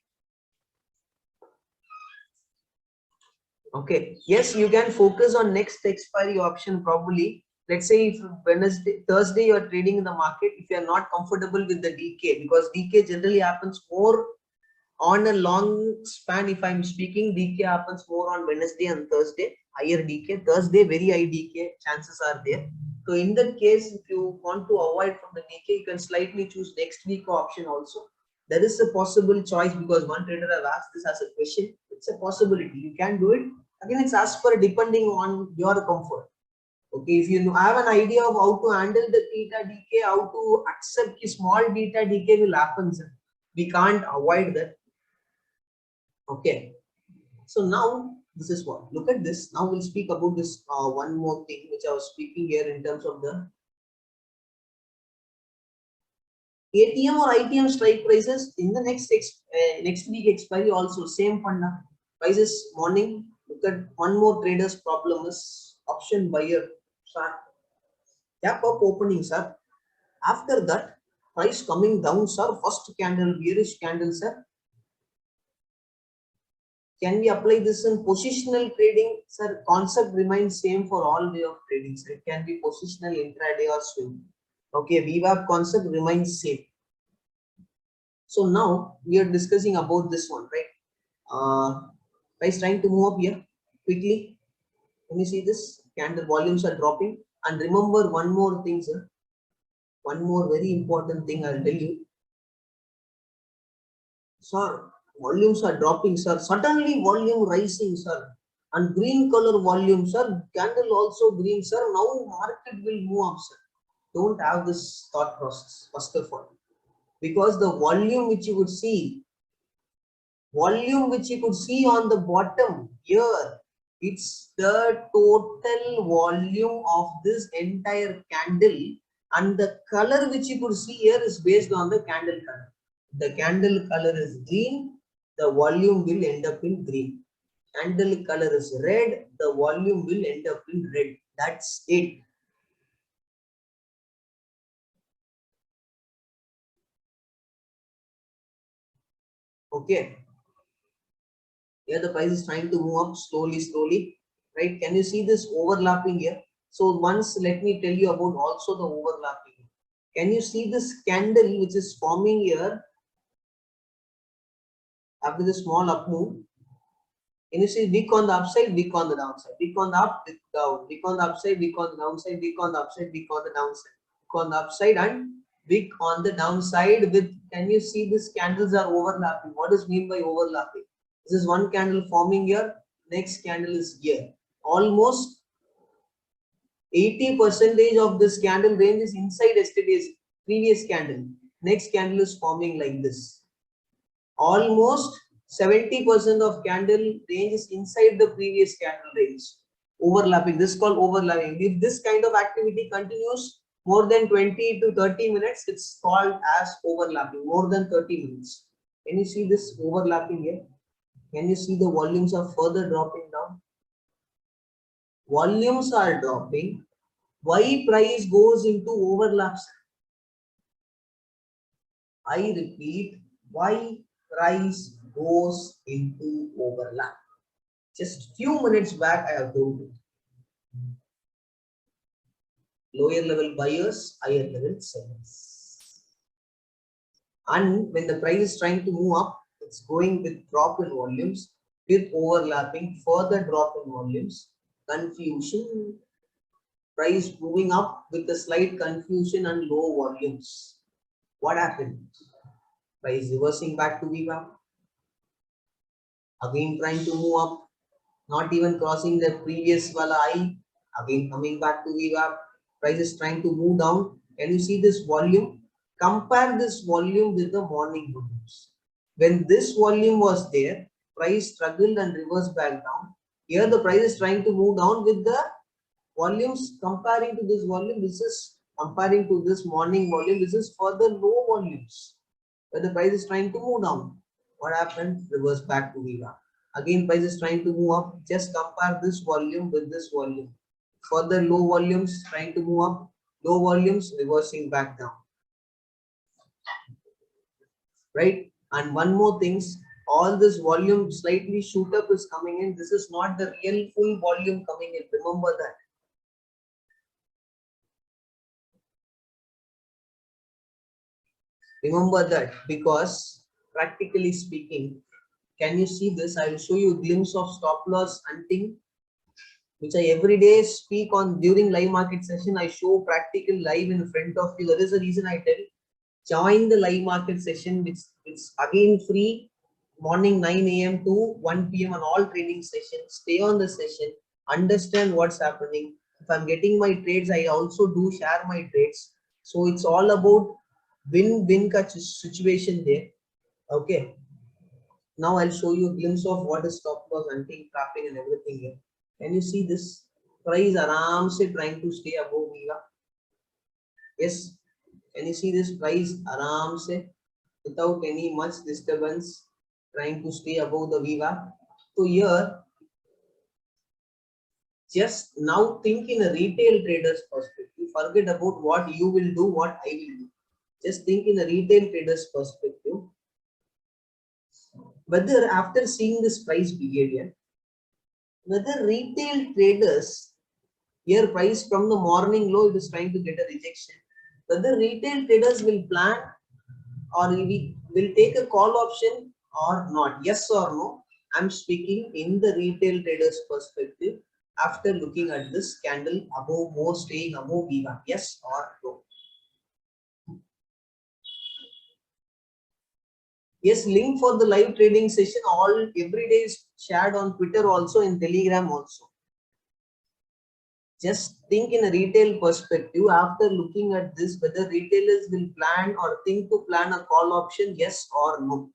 [SPEAKER 1] Okay, yes, you can focus on next expiry option probably. Let's say if Thursday you are trading in the market, if you are not comfortable with the decay, because decay generally happens more on a long span. If I'm speaking, decay happens more on Wednesday and Thursday, higher decay. Thursday, very high decay chances are there. So in that case, if you want to avoid from the decay, you can slightly choose next week option also. There is a possible choice, because one trader have asked this as a question. It's a possibility. You can do it. Again, it's as per depending on your comfort. Okay, if you have an idea of how to handle the theta decay, how to accept a small beta decay will happen, sir. We can't avoid that. Okay, so now this is what, look at this. Now we'll speak about this one more thing which I was speaking here in terms of the ATM or ITM strike prices in the next week expiry. Also same funda prices morning. Look at one more trader's problem is option buyer, sir. Gap up opening, sir. After that, price coming down, sir. First candle, bearish candle, sir. Can we apply this in positional trading? Sir, concept remains same for all way of trading. So it can be positional, intraday or swing. Okay, VWAP concept remains same. So now we are discussing about this one, right? Price trying to move up here quickly. Can you see this? Candle volumes are dropping. And remember one more thing, sir. One more very important thing I'll tell you. Sir, volumes are dropping, sir. Suddenly volume rising, sir. And green color volume, sir. Candle also green, sir. Now market will move up, sir. Don't have this thought process, first of all. Because the volume which you could see on the bottom here, it's the total volume of this entire candle, and the color which you could see here is based on the candle color. The candle color is green, the volume will end up in green. Candle color is red, the volume will end up in red. That's it. Okay. Here the price is trying to move up slowly, right? Can you see this overlapping here? So once let me tell you about also the overlapping. Can you see this candle which is forming here after the small up move? Can you see wick on the upside, wick on the downside, wick on the up, wick down, wick on the upside, wick on the downside, wick on the upside, wick on the downside, wick on the upside and wick on the downside with, can you see these candles are overlapping? What is mean by overlapping? This is one candle forming here, next candle is here. Almost 80% of this candle range is inside yesterday's previous candle. Next candle is forming like this. Almost 70% of candle range is inside the previous candle range. Overlapping. This is called overlapping. If this kind of activity continues more than 20 to 30 minutes, it's called as overlapping. More than 30 minutes. Can you see this overlapping here? Can you see the volumes are further dropping down? Volumes are dropping. Why price goes into overlaps? I repeat, why price goes into overlap? Just few minutes back I have told you. Lower level buyers, higher level sellers. And when the price is trying to move up, it's going with drop in volumes, with overlapping, further drop in volumes, confusion, price moving up with a slight confusion and low volumes. What happened? Price reversing back to VWAP. Again trying to move up. not even crossing the previous wala high. Again coming back to VWAP, price is trying to move down. Can you see this volume? Compare this volume with the morning volumes. When this volume was there, price struggled and reversed back down. Here the price is trying to move down with the volumes comparing to this volume. This is comparing to this morning volume. This is for the low volumes where the price is trying to move down. What happened? Reverse back to VWAP. Again, price is trying to move up. Just compare this volume with this volume. For the low volumes, trying to move up. Low volumes, reversing back down. Right? And one more things, all this volume slightly shoot up is coming in. This is not the real full volume coming in. Remember that. Remember that, because practically speaking, can you see this? I will show you a glimpse of stop loss hunting, which I every day speak on during live market session. I show practical live in front of you. That is the reason I tell, join the live market session, which it's again free, morning 9 a.m. to 1 p.m. on all trading sessions. Stay on the session, understand what's happening. If I'm getting my trades, I also do share my trades. So it's all about win-win situation there. Okay. Now I'll show you a glimpse of what is stop loss hunting, trapping, and everything here. Can you see this? Price aram se trying to stay above VWAP. Yes. Can you see this price aram se without any much disturbance trying to stay above the VWAP? So here, just now think in a retail trader's perspective. Forget about what you will do, what I will do. Just think in a retail trader's perspective. Whether after seeing this price behavior, whether retail traders, here price from the morning low, it is trying to get a rejection. Whether retail traders will plan or we will take a call option or not, yes or no. I'm speaking in the retail traders perspective after looking at this candle above, more staying above VWAP, yes or no. Yes, link for the live trading session all every day is shared on Twitter, also in Telegram also. Just think in a retail perspective after looking at this, whether retailers will plan or think to plan a call option, yes or no.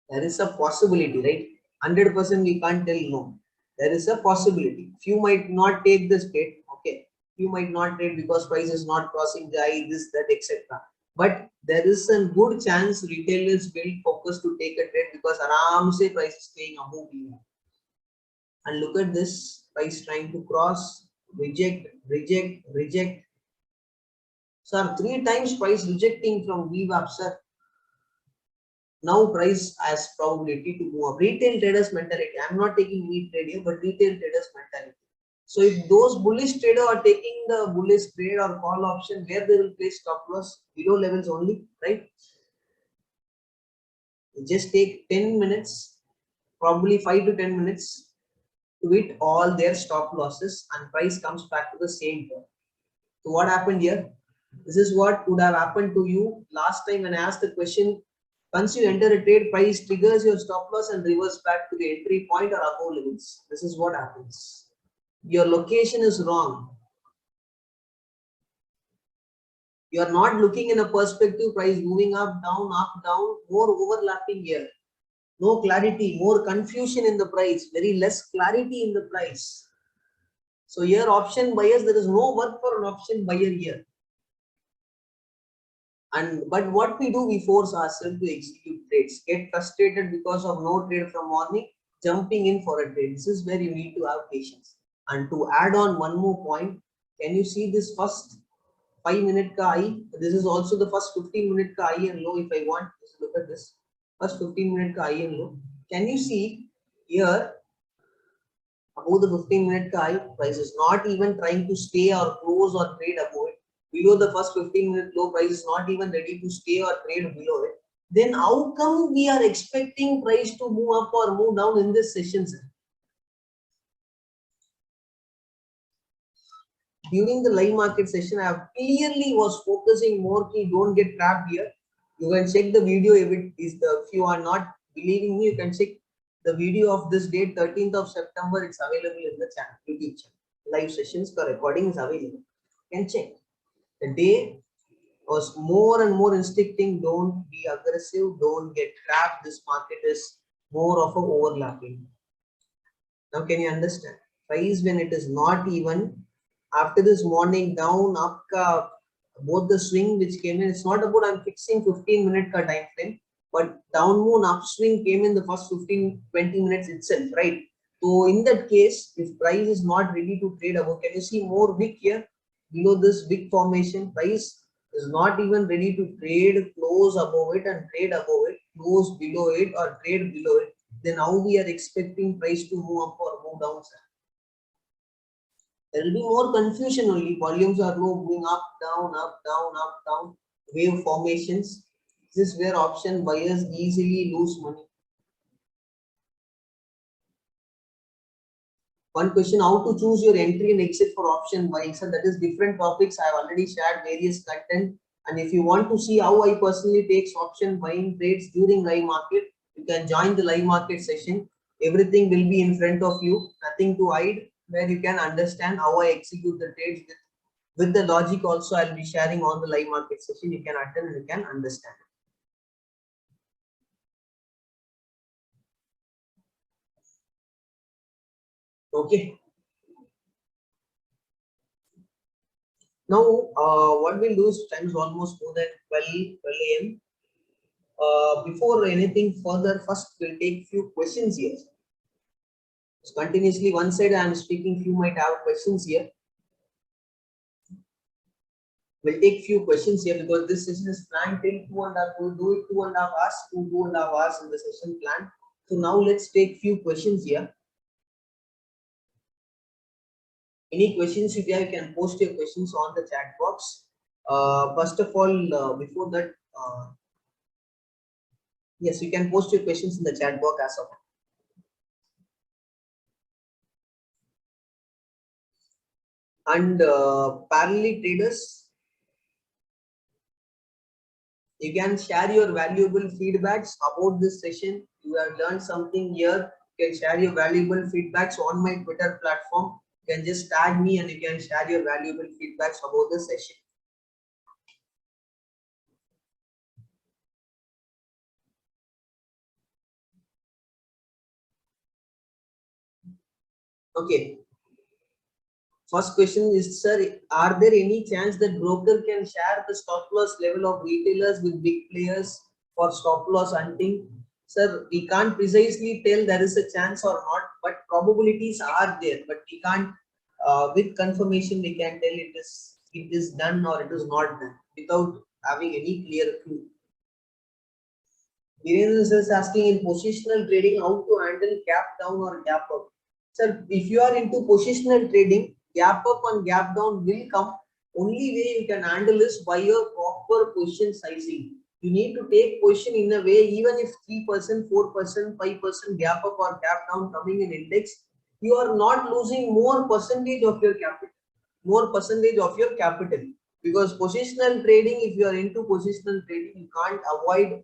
[SPEAKER 1] There is a possibility, right? 100% we can't tell no. There is a possibility. Few might not take this trade, okay. Few might not trade because price is not crossing the high, this, that, etc. But there is a good chance retailers will focus to take a trade because aram se price is staying above VWAP. And look at this price trying to cross, reject, reject, reject. Sir, 3 times price rejecting from VWAP, sir. Now price has probability to move up. Retail traders mentality. I'm not taking any trade here, but retail traders mentality. So if those bullish traders are taking the bullish trade or call option, where they will place stop loss below levels only, right? Just take 10 minutes, probably 5 to 10 minutes to hit all their stop losses and price comes back to the same point. So what happened here? This is what would have happened to you last time when I asked the question. Once you enter a trade, price triggers your stop loss and reverse back to the entry point or above levels. This is what happens. Your location is wrong. You are not looking in a perspective price moving up, down, more overlapping here. No clarity, more confusion in the price, very less clarity in the price. So here option buyers, there is no work for an option buyer here. But what we do, we force ourselves to execute trades. Get frustrated because of no trade from morning, jumping in for a trade. This is where you need to have patience. And to add on one more point, can you see this first 5-minute high? This is also the first 15-minute high and low. If I want, just look at this first 15-minute high and low. Can you see here above the 15-minute high, price is not even trying to stay or close or trade above it. Below the first 15-minute low, price is not even ready to stay or trade below it. Then how come we are expecting price to move up or move down in this session, sir? During the live market session, I have clearly was focusing more key, don't get trapped here. You can check the video if you are not believing me, you can check the video of this date, 13th of September. It's available in the channel, YouTube channel. Live sessions, the recording is available. You can check. The day was more and more instincting, don't be aggressive, don't get trapped. This market is more of a overlapping. Now can you understand? Price when it is not even, after this morning down, up, both the swing which came in, it's not about I'm fixing 15-minute time frame, but down moon upswing came in the first 15-20 minutes itself, right? So in that case, if price is not ready to trade above, can you see more wick here below this wick formation? Price is not even ready to trade close above it and trade above it, close below it or trade below it. Then how we are expecting price to move up or move down, sir? There will be more confusion only. Volumes are low, moving up, down, up, down, up, down. Wave formations. This is where option buyers easily lose money. One question: how to choose your entry and exit for option buying? So that is different topics. I have already shared various content. And if you want to see how I personally take option buying trades during live market, you can join the live market session. Everything will be in front of you, nothing to hide, where you can understand how I execute the trades with the logic. Also, I'll be sharing on the live market session. You can attend and you can understand. Okay. Now, what we'll do is time is almost more than 12 a.m. Before anything further, first we'll take few questions here. So continuously, one side I am speaking, few might have questions here. We'll take few questions here because this session is planned till 2.5. We'll do it 2.5 hours, 2.5 hours in the session plan. So now let's take few questions here. Any questions if you have, you can post your questions on the chat box. First of all, before that, yes, you can post your questions in the chat box as of. And parallel traders, you can share your valuable feedbacks about this session. You have learned something here. You can share your valuable feedbacks on my Twitter platform. You can just tag me and you can share your valuable feedbacks about the session. Okay. First question is, sir, are there any chance that broker can share the stop loss level of retailers with big players for stop loss hunting? Sir, we can't precisely tell there is a chance or not, but probabilities are there. But we can't, with confirmation, we can tell it is done or it is not done without having any clear clue. Virendra is asking in positional trading how to handle gap down or gap up. Sir, if you are into positional trading, gap up and gap down will come. Only way you can handle is by your proper position sizing. You need to take position in a way, even if 3%, 4%, 5% gap up or gap down coming in index, you are not losing more percentage of your capital. More percentage of your capital. Because positional trading, if you are into positional trading, you can't avoid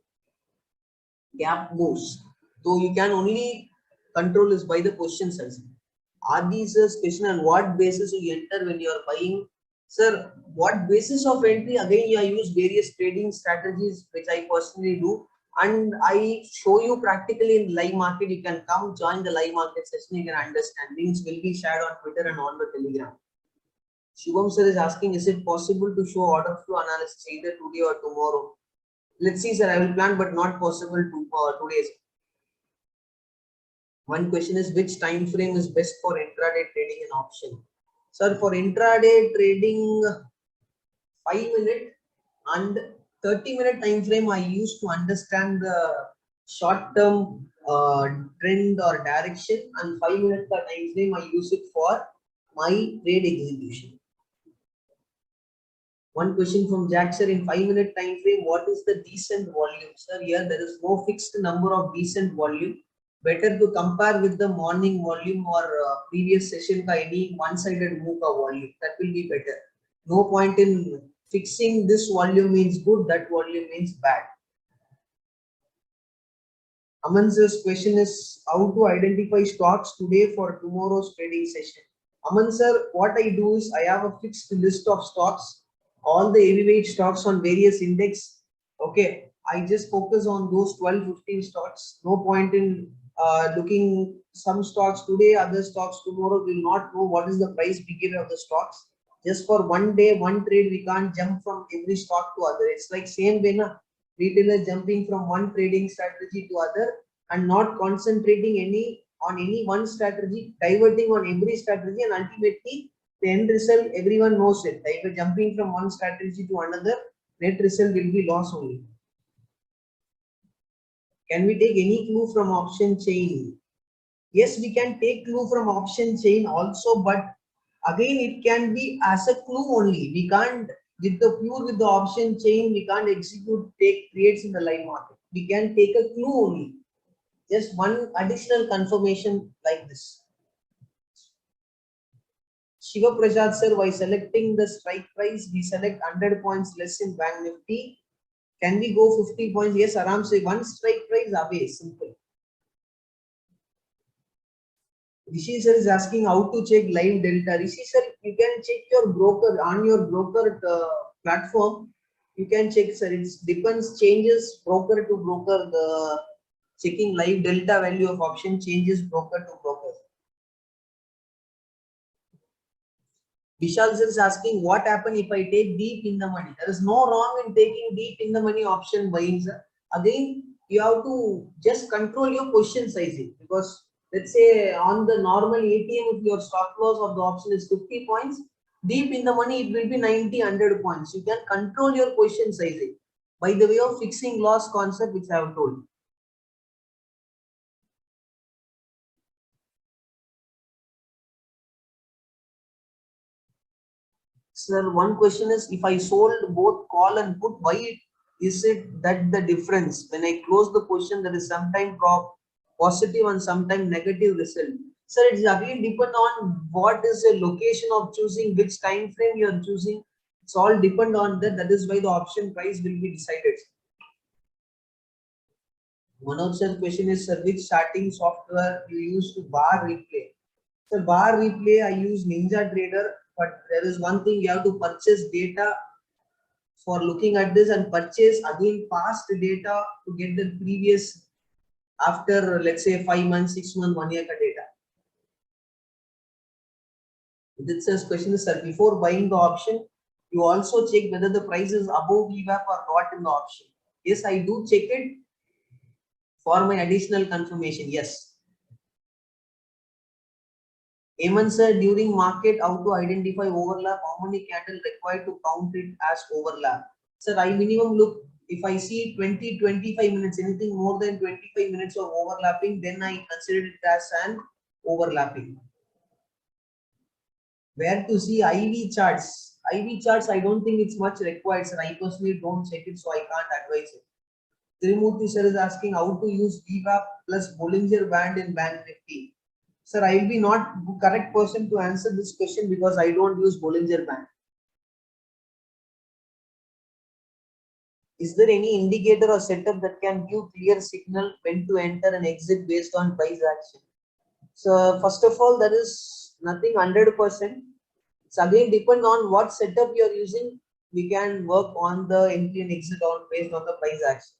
[SPEAKER 1] gap moves. So you can only control this by the position size. Are these a question on what basis you enter when you are buying? Sir, what basis of entry? Again, I use various trading strategies which I personally do, and I show you practically in live market. You can come join the live market session. You can understand. Links will be shared on Twitter and on the Telegram. Shubham sir is asking, is it possible to show order flow analysis either today or tomorrow? Let's see, sir. I will plan, but not possible to today's. One question is, which time frame is best for intraday trading in option? Sir, for intraday trading, 5-minute and 30-minute time frame I use to understand the short-term trend or direction, and 5-minute time frame I use it for my trade execution. One question from Jack, sir, in 5-minute time frame, what is the decent volume? Sir, here there is no fixed number of decent volume. better to compare with the morning volume or previous session by any one-sided move of volume. That will be better. No point in fixing this volume means good, that volume means bad. Aman's question is how to identify stocks today for tomorrow's trading session. Aman sir, what I do is I have a fixed list of stocks, all the heavyweight stocks on various index. Okay, I just focus on those 12-15 stocks. No point in looking some stocks today, other stocks tomorrow. Will not know what is the price beginning of the stocks. Just for one day, one trade, we can't jump from every stock to other. It's like same way na, retailer jumping from one trading strategy to other and not concentrating on any one strategy, diverting on every strategy, and ultimately the end result everyone knows it. If you're jumping from one strategy to another, net result will be loss only. Can we take any clue from option chain? Yes, we can take clue from option chain also, but again it can be as a clue only. We can't with the option chain, we can't take trades in the live market. We can take a clue only. Just one additional confirmation like this. Shiva Prasad sir, by selecting the strike price, we select 100 points less in Banknifty. Can we go 50 points? Yes, Aram say one strike price away. Simple. Rishi sir is asking how to check live delta. Rishi sir, you can check your broker on your broker platform. You can check, sir. It depends, changes broker to broker. The checking live delta value of option changes broker to broker. Vishal sir is asking what happen if I take deep in the money. There is no wrong in taking deep in the money option buying, sir. Again, you have to just control your position sizing, because let's say on the normal ATM, if your stop loss of the option is 50 points, deep in the money it will be 90, 100 points. You can control your position sizing by the way of fixing loss concept, which I have told. Sir, one question is, if I sold both call and put, why is it that the difference? When I close the position, there is sometime positive and sometime negative result. Sir, it's again depend on what is the location of choosing, which time frame you are choosing. It's all depend on that. That is why the option price will be decided. Manoj sir, question is, sir, which charting software you use to bar replay? So bar replay, I use Ninja Trader, but there is one thing, you have to purchase data for looking at this and purchase again past data to get the previous after, let's say, 5 months, 6 months, 1 year data. This says question is, sir, before buying the option, you also check whether the price is above VWAP or not in the option. Yes, I do check it for my additional confirmation. Yes. Amen sir, during market, how to identify overlap? How many candle required to count it as overlap? Sir, I minimum look, if I see 20-25 minutes, anything more than 25 minutes of overlapping, then I consider it as an overlapping. Where to see IV charts? IV charts, I don't think it's much required, sir. I personally don't check it, so I can't advise it. Trimurthy sir is asking how to use VWAP plus Bollinger Band in Banknifty. Sir, I will be not the correct person to answer this question because I don't use Bollinger Band. Is there any indicator or setup that can give clear signal when to enter and exit based on price action? So first of all, there is nothing 100%. It's again depend on what setup you are using. We can work on the entry and exit on based on the price action.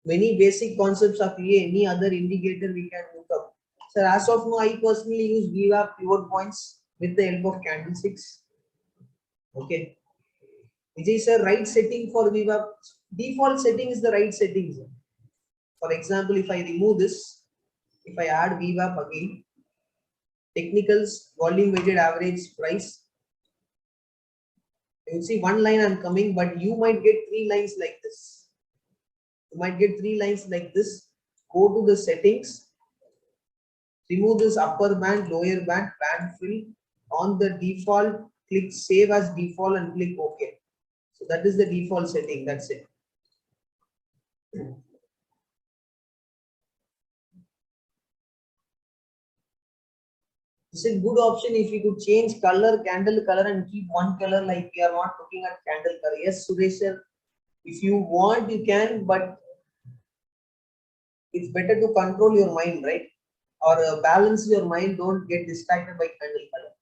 [SPEAKER 1] Many basic concepts are clear. Any other indicator we can look up. So as of now, I personally use VWAP pivot points with the help of candlesticks. Okay. Vijay sir, right setting for VWAP. Default setting is the right setting, sir. For example, if I remove this, if I add VWAP again, technicals, volume weighted average price. You will see one line I'm coming, but you might get 3 lines like this. You might get 3 lines like this. Go to the settings, remove this upper band, lower band, band fill. On the default, click save as default and click OK. So that is the default setting. That's it. It's a good option if you could change color, candle color, and keep one color, like we are not looking at candle color. Yes, Suresh sir, if you want, you can, but it's better to control your mind, right? Or balance your mind. Don't get distracted by candle color.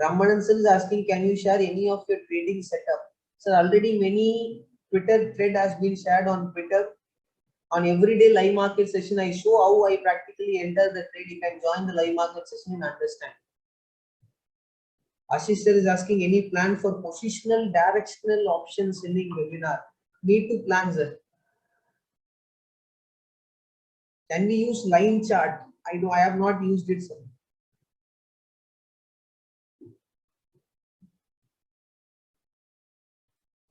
[SPEAKER 1] Ramanan sir is asking, can you share any of your trading setup? Sir, already many Twitter thread has been shared on Twitter. On everyday live market session, I show how I practically enter the trade. You can join the live market session and understand. Ashish sir is asking, any plan for positional directional option selling webinar? Need to plan, sir. Can we use line chart? I have not used it, sir.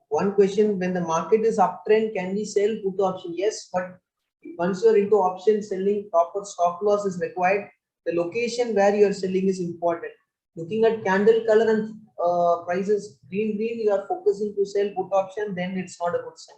[SPEAKER 1] One question, when the market is uptrend, can we sell put option? Yes, but once you're into option selling, proper stop loss is required. The location where you are selling is important. Looking at candle color and prices, green, you are focusing to sell put option, then it's not a good sign.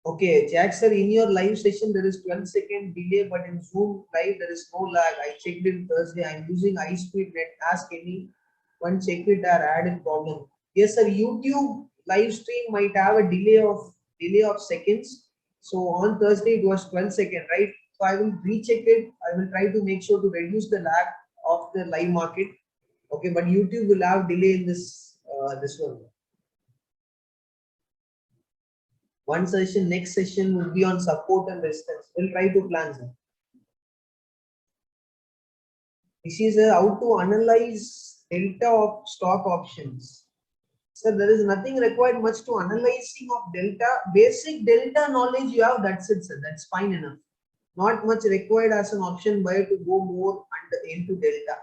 [SPEAKER 1] Okay, Jack sir, in your live session there is 12-second delay, but in Zoom live there is no lag. I checked it Thursday. I'm using high speed net. Ask anyone, check it or add a problem. Yes, sir. YouTube live stream might have a delay of seconds. So on Thursday it was 12-second, right? So I will recheck it. I will try to make sure to reduce the lag of the live market. Okay, but YouTube will have delay in this one. One session, next session will be on support and resistance. We'll try to plan, sir. This is how to analyze delta of stock options. Sir, there is nothing required much to analyzing of delta. Basic delta knowledge you have, that's it, sir. That's fine enough. Not much required as an option buyer to go more into delta.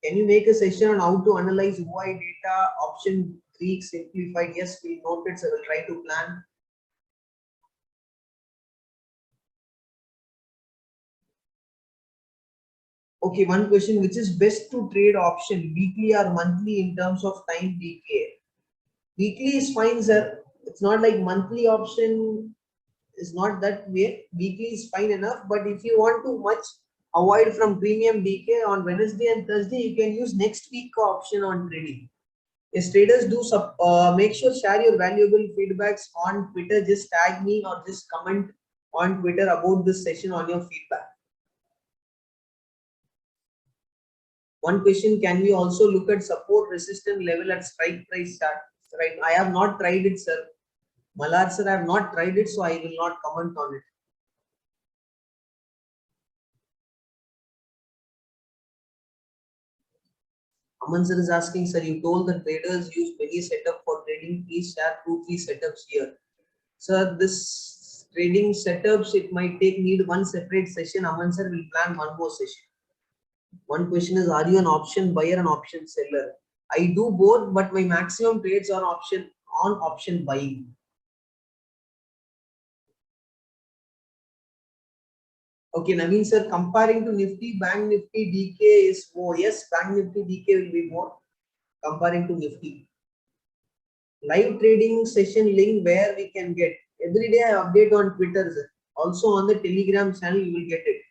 [SPEAKER 1] Can you make a session on how to analyze UI data, option Greek simplified? Yes, we noted, sir. We'll try to plan. Okay, one question, which is best to trade option, weekly or monthly in terms of time decay? Weekly is fine, sir. It's not like monthly option is not that way. Weekly is fine enough, but if you want to much avoid from premium decay on Wednesday and Thursday, you can use next week option on trading. Yes, traders do make sure share your valuable feedbacks on Twitter. Just tag me or just comment on Twitter about this session on your feedback. One question, can we also look at support resistance level at strike price chart? Right, I have not tried it, sir. Malad sir, I have not tried it, so I will not comment on it. Aman sir is asking, sir, you told the traders use many setup for trading. Please share 2-3 setups here. Sir, this trading setups, it might need one separate session. Aman sir will plan one more session. One question is, are you an option buyer and option seller? I do both, but my maximum trades are on option buying. Okay, Naveen sir, comparing to Nifty, Banknifty DK is more. Yes, Banknifty DK will be more comparing to Nifty. Live trading session link where we can get. Every day I update on Twitter, sir. Also on the Telegram channel you will get it.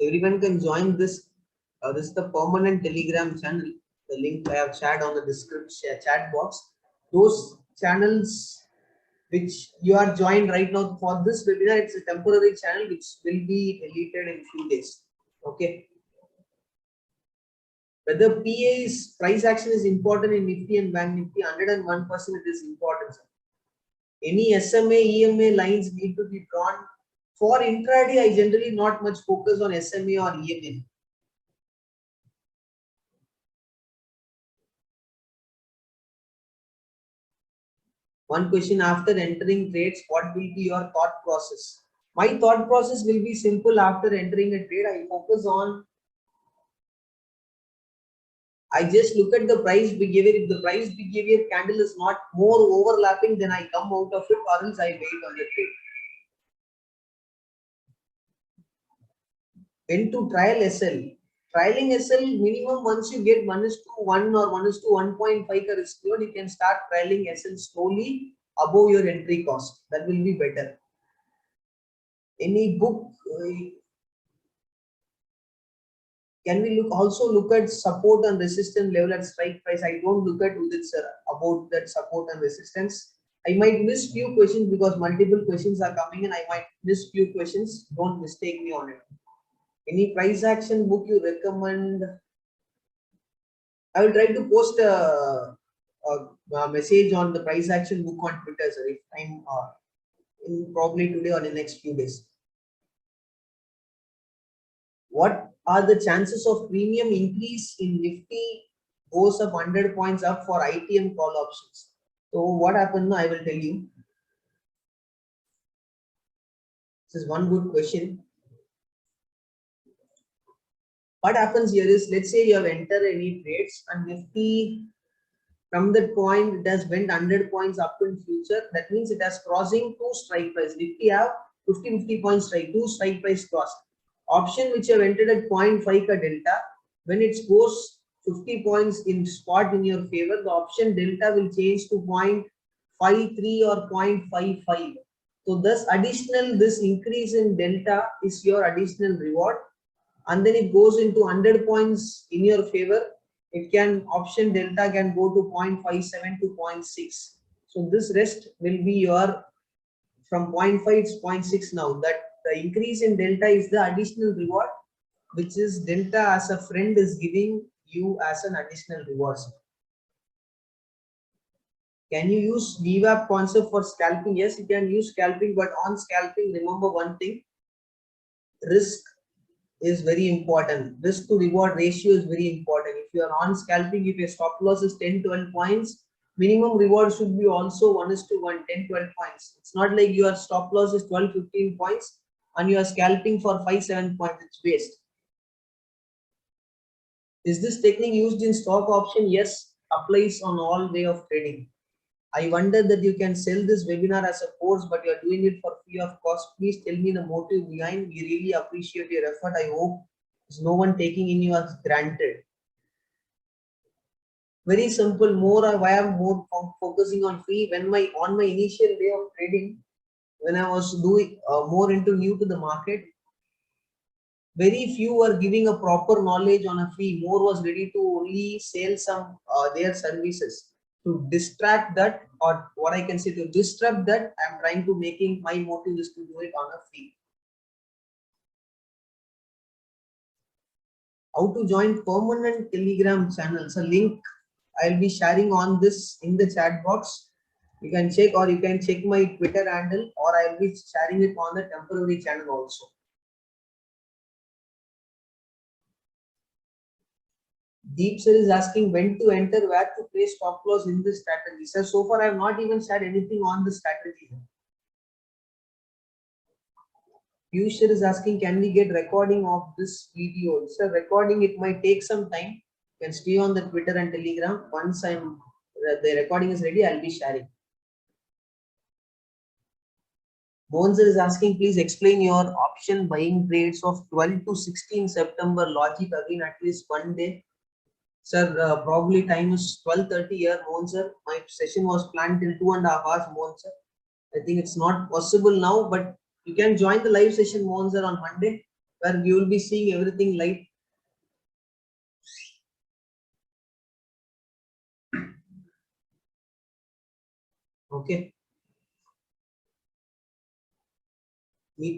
[SPEAKER 1] Everyone can join this. This is the permanent Telegram channel. The link I have shared on the description chat box. Those channels which you are joined right now for this webinar, it's a temporary channel which will be deleted in few days. Okay. Whether PA's price action is important in Nifty and Bank Nifty, 101% it is important. Any SMA, EMA lines need to be drawn. For intraday, I generally not much focus on SMA or EMA. One question: after entering trades, what will be your thought process? My thought process will be simple. After entering a trade, I focus on, I just look at the price behavior. If the price behavior candle is not more overlapping, then I come out of it, or else I wait on the trade. When to trial SL? Trialing SL minimum, once you get 1:1 or 1:1.5 risk load, you can start trialing SL slowly above your entry cost. That will be better. Any book? Can we also look at support and resistance level at strike price? I don't look at Udit sir about that support and resistance. I might miss few questions because multiple questions are coming in. I might miss few questions. Don't mistake me on it. Any price action book you recommend? I will try to post a message on the price action book on Twitter, sir, if I'm in probably today or in the next few days. What are the chances of premium increase in Nifty goes up 100 points up for ITM call options? So what happened now, I will tell you. This is one good question. What happens here is, let's say you have entered any trades and Nifty, from that point it has went 100 points up in future. That means it has crossing two strike price. Nifty have 50 points strike, two strike price crossed. Option which you have entered at 0.5 ka delta, when it goes 50 points in spot in your favor, the option delta will change to 0.53 or 0.55. So thus additional, this increase in delta is your additional reward, and then it goes into 100 points in your favor. It can, option delta can go to 0.57 to 0.6. So this rest will be your, from 0.5 to 0.6 now. That the increase in delta is the additional reward, which is delta as a friend is giving you as an additional reward. Can you use VWAP concept for scalping? Yes, you can use scalping, but on scalping, remember one thing: risk is very important. Risk to reward ratio is very important. If you are on scalping, if your stop loss is 10-12 points, minimum reward should be also 1:1, 10-12 points. It's not like your stop loss is 12-15 points and you are scalping for 5-7 points. It's waste. Is this technique used in stock option? Yes, applies on all way of trading. I wonder that you can sell this webinar as a course, but you are doing it for free of cost. Please tell me the motive behind. We really appreciate your effort. I hope there's no one taking in you as granted. Very simple. Why I'm more focusing on free. When on my initial day of trading, when I was doing more into new to the market, very few were giving a proper knowledge on a fee. More was ready to only sell some their services. To distract that, or what I can say, to disrupt that, I'm trying to making my motive is to do it on a fee. How to join permanent Telegram channels? A link I'll be sharing on this in the chat box. You can check, or you can check my Twitter handle, or I'll be sharing it on the temporary channel also. Deep Sir is asking when to enter, where to place stop loss in this strategy. Sir, so far I have not even said anything on the strategy. Future is asking, can we get recording of this video? Sir, recording, it might take some time. You can stay on the Twitter and Telegram. Once the recording is ready, I'll be sharing. Monzer is asking, please explain your option buying trades of 12 to 16 September logic again at least one day. Sir, probably time is 12:30 here, Monzer. My session was planned till 2.5 hours, Monzer. I think it's not possible now, but you can join the live session, Monzer, on Monday, where you will be seeing everything live. Okay.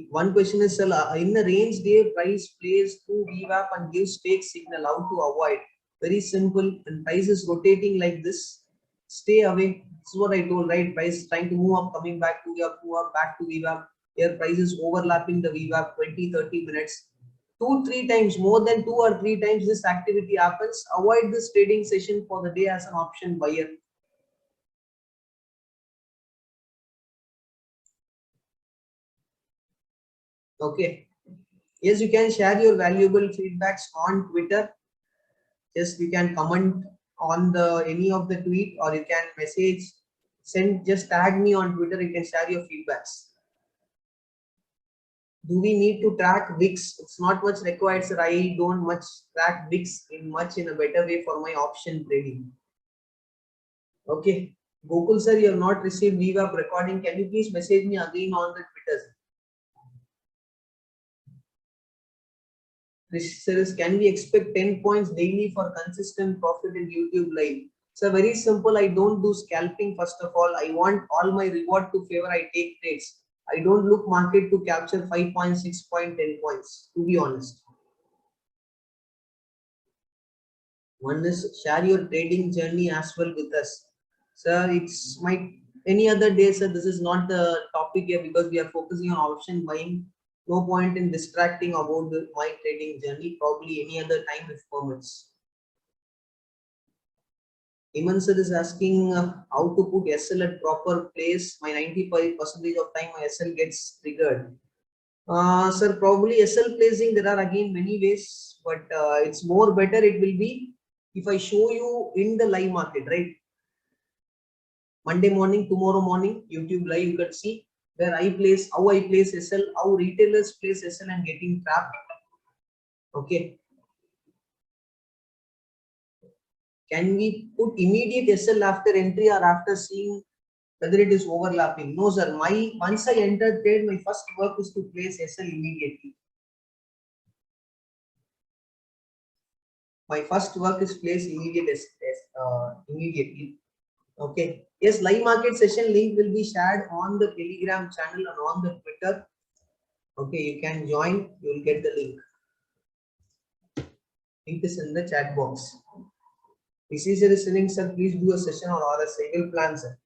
[SPEAKER 1] One question is, in the range day, price plays through VWAP and gives fake signal. How to avoid? Very simple. When price is rotating like this, stay away. This is what I told, right? Price trying to move up, coming back to VWAP, move up, back to VWAP. Here price is overlapping the VWAP 20-30 minutes. 2-3 times, more than 2 or 3 times this activity happens. Avoid this trading session for the day as an option buyer. Okay. Yes, you can share your valuable feedbacks on Twitter. Just you can comment on the any of the tweet, or you can message, send, just tag me on Twitter. You can share your feedbacks. Do we need to track VIX? It's not much required, sir. I don't much track VIX in a better way for my option trading. Okay. Gokul sir, you have not received VWAP recording. Can you please message me again on the Twitter? Says, can we expect 10 points daily for consistent profit in YouTube live? So very simple. I don't do scalping. First of all, I want all my reward to favor. I take trades. I don't look market to capture 5 points, 6 points, 10 points, to be honest. One is share your trading journey as well with us. Sir, it's my any other day, sir. This is not the topic here because we are focusing on option buying. No point in distracting about my trading journey. Probably any other time if permits. Iman sir is asking how to put SL at proper place. My 95% of time my SL gets triggered. Sir, probably SL placing there are again many ways, but it's more better. It will be if I show you in the live market, right? Monday morning, tomorrow morning, YouTube live, you can see where I place, how I place SL, how retailers place SL and getting trapped. Okay. Can we put immediate SL after entry or after seeing whether it is overlapping? No, sir. Once I enter trade, my first work is to place SL immediately. My first work is place immediately. Okay. Yes, live market session link will be shared on the Telegram channel and on the Twitter. Okay, you can join. You will get the link. Link is in the chat box. PC sir is saying, sir, please do a session on RS. I will plan, sir.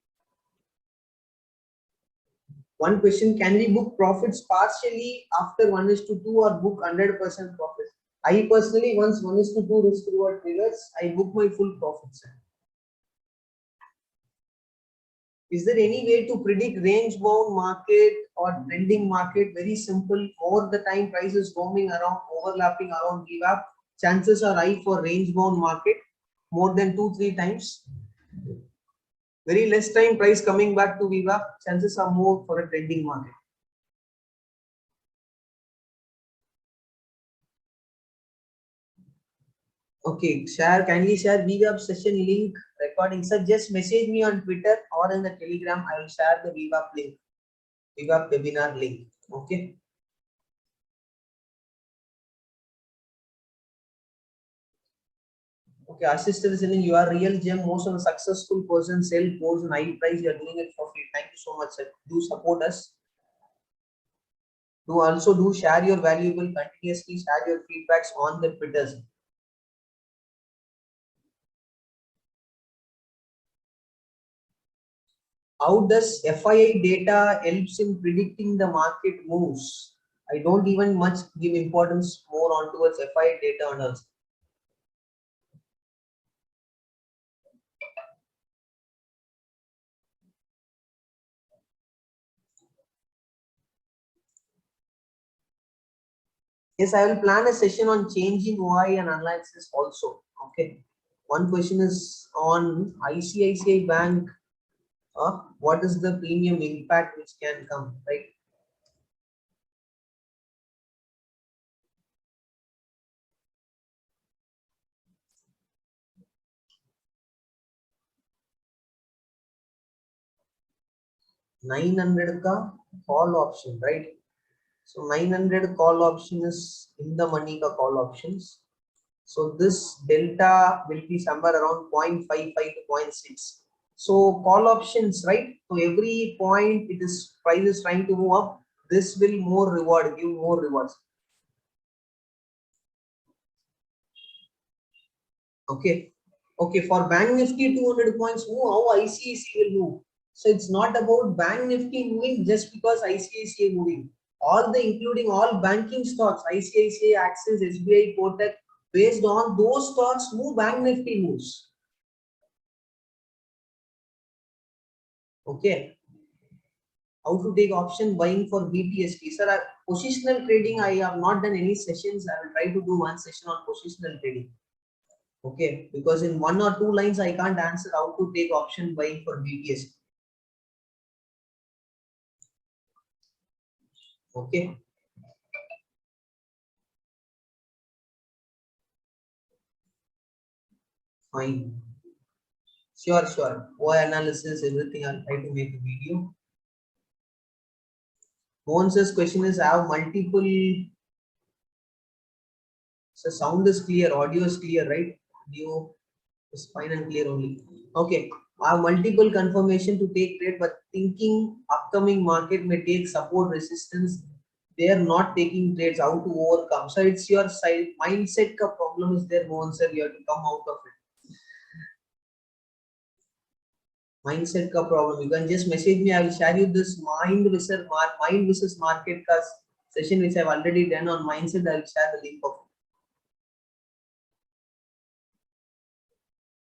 [SPEAKER 1] One question: can we book profits partially after 1:2 or book 100% profits? I personally, once 1:2 risk reward triggers, I book my full profits. Is there any way to predict range bound market or trending market? Very simple. More the time price is roaming around, overlapping around VWAP, chances are high for range bound market more than 2-3 times. Very less time price coming back to VWAP, chances are more for a trending market. Okay, kindly share VWAP session link recording. Sir, just message me on Twitter or in the Telegram. I will share the VWAP link, VWAP webinar link. Okay. Okay, assistant is saying you are real gem. Most of the successful persons sell course and high price. You are doing it for free. Thank you so much, sir. Do support us. Do share your valuable, continuously share your feedbacks on the Twitters. How does FII data helps in predicting the market moves? I don't even much give importance more on towards FII data and also. Yes, I will plan a session on changing OI and analysis also. Okay. One question is on ICICI Bank. What is the premium impact which can come, right? $900 call option, right? So 900 call option is in the money ka call options. So this delta will be somewhere around 0.55 to 0.6. So call options, right? So every point it is price is trying to move up. This will give more rewards. Okay. Okay. For Banknifty 200 points move, how ICICI will move? So it's not about Banknifty moving just because ICICI moving. All the including all banking stocks, ICICI, Axis, SBI, Kotak, based on those stocks move, Banknifty moves. Okay. How to take option buying for BTST. Sir, positional trading, I have not done any sessions. I will try to do one session on positional trading. Okay, because in 1 or 2 lines, I can't answer how to take option buying for BTST. Okay. Fine. Sure, sure. OI analysis, everything, I'll try to make a video. Mohan's question is, I have multiple. So sound is clear, audio is clear, right? Audio is fine and clear only. Okay. I have multiple confirmation to take trade, but thinking upcoming market may take support resistance. They are not taking trades. How to overcome? So it's your side mindset ka problem is there, Mohan sir. You have to come out of it. Mindset ka problem. You can just message me. I will share you this mind versus market ka session which I've already done on mindset. I will share the link of it.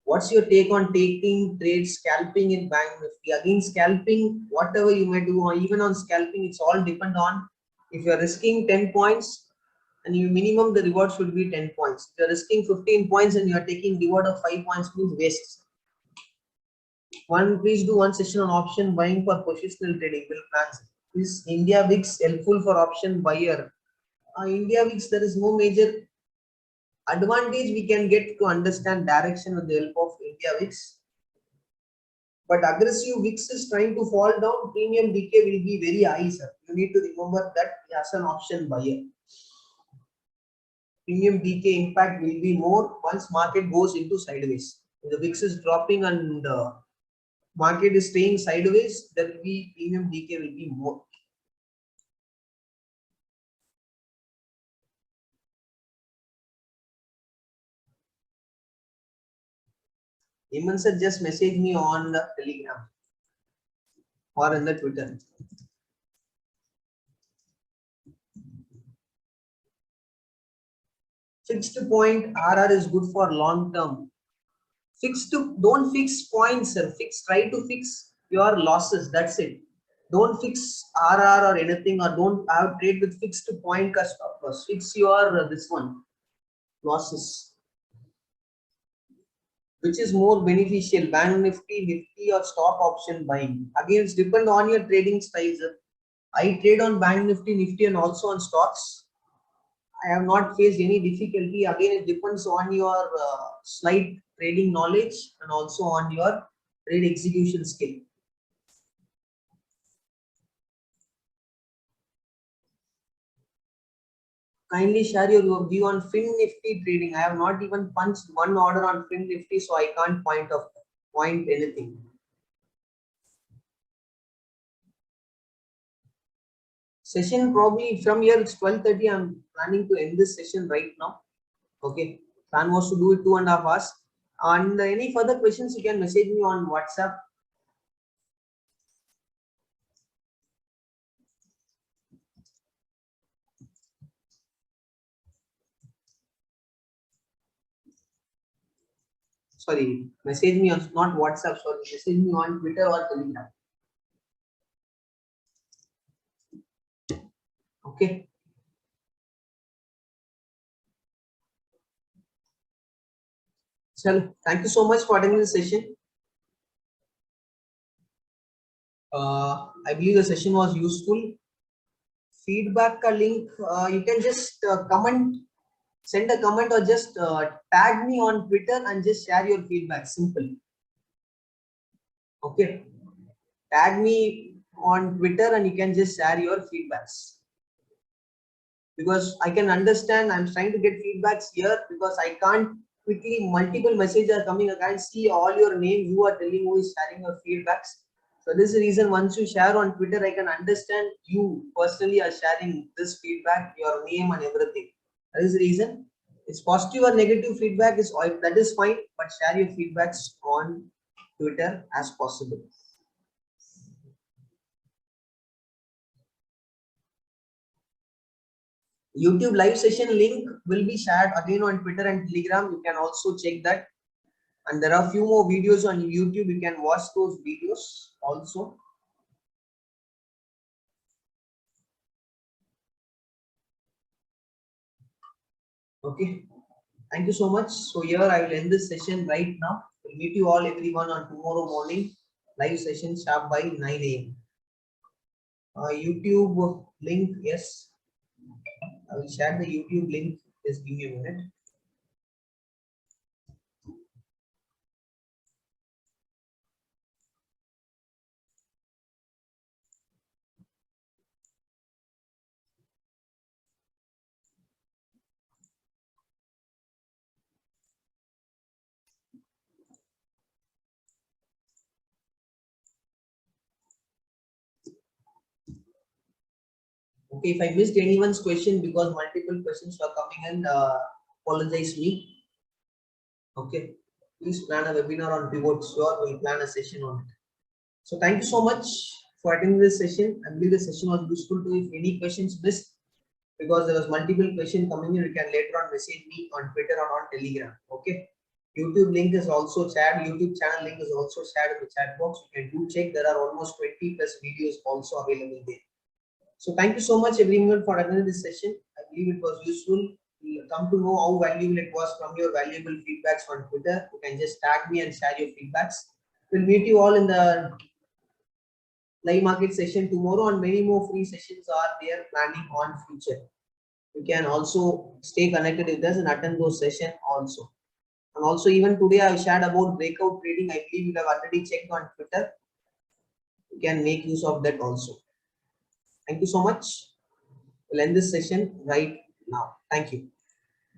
[SPEAKER 1] What's your take on taking trades, scalping in Banknifty? Again, scalping, whatever you may do, or even on scalping, it's all depend on if you're risking 10 points and you minimum the reward should be 10 points. If you're risking 15 points and you're taking reward of 5 points, means waste. Please do one session on option buying for positional trading. Will plans. Is India VIX helpful for option buyer? India VIX, there is no major advantage we can get to understand direction with the help of India VIX. But aggressive VIX is trying to fall down, premium decay will be very high, sir. You need to remember that as an option buyer. Premium decay impact will be more once market goes into sideways. If the VIX is dropping and market is staying sideways, there will be premium decay will be more. Iman sir, just message me on the Telegram or in the Twitter. Fixed point RR is good for long term. Don't fix points, sir. Try to fix your losses. That's it. Don't fix RR or anything, or don't have trade with fixed point stop loss. Fix your this one losses. Which is more beneficial, Banknifty, Nifty, or stock option buying? Again, it's depend on your trading style. I trade on Banknifty, Nifty, and also on stocks. I have not faced any difficulty. Again, it depends on your slight trading knowledge and also on your trade execution skill. Kindly share your view on Nifty trading. I have not even punched one order on Nifty, so I can't point anything. Session probably from here it's 12:30. I'm planning to end this session right now. Okay, plan was to do it 2.5 hours. And any further questions, you can message me on WhatsApp. Sorry, message me on not WhatsApp. Sorry, message me on Twitter or Telegram. Okay. So thank you so much for attending the session. I believe the session was useful. Feedback ka link, you can just comment, send a comment, or just tag me on Twitter and just share your feedback. Simple. Okay. Tag me on Twitter and you can just share your feedbacks. Because I can understand, I'm trying to get feedbacks here because I can't quickly, multiple messages are coming. I can't see all your names who are telling who is sharing your feedbacks. So this is the reason once you share on Twitter, I can understand you personally are sharing this feedback, your name and everything. That is the reason. It's positive or negative feedback is that is fine, but share your feedbacks on Twitter as possible. YouTube live session link will be shared again on Twitter and Telegram. You can also check that. And there are a few more videos on YouTube. You can watch those videos also. Okay. Thank you so much. So here I will end this session right now. We'll meet you all everyone on tomorrow morning live session sharp by 9 a.m. YouTube link, yes. I will share the YouTube link. Just give me a minute. Okay, if I missed anyone's question because multiple questions were coming in, apologize me. Okay, please plan a webinar on pivot. Sure, we'll plan a session on it. So thank you so much for attending this session. I believe the session was useful to you. If any questions missed, because there was multiple questions coming in, you can later on message me on Twitter or on Telegram. Okay. YouTube link is also shared. YouTube channel link is also shared in the chat box. You can do check. There are almost 20 plus videos also available there. So thank you so much everyone for attending this session. I believe it was useful. You'll come to know how valuable it was from your valuable feedbacks on Twitter. You can just tag me and share your feedbacks. We'll meet you all in the live market session tomorrow, and many more free sessions are there planning on future. You can also stay connected with us and attend those sessions also. And also even today I shared about breakout trading. I believe you have already checked on Twitter. You can make use of that also. Thank you so much. We'll end this session right now. Thank you.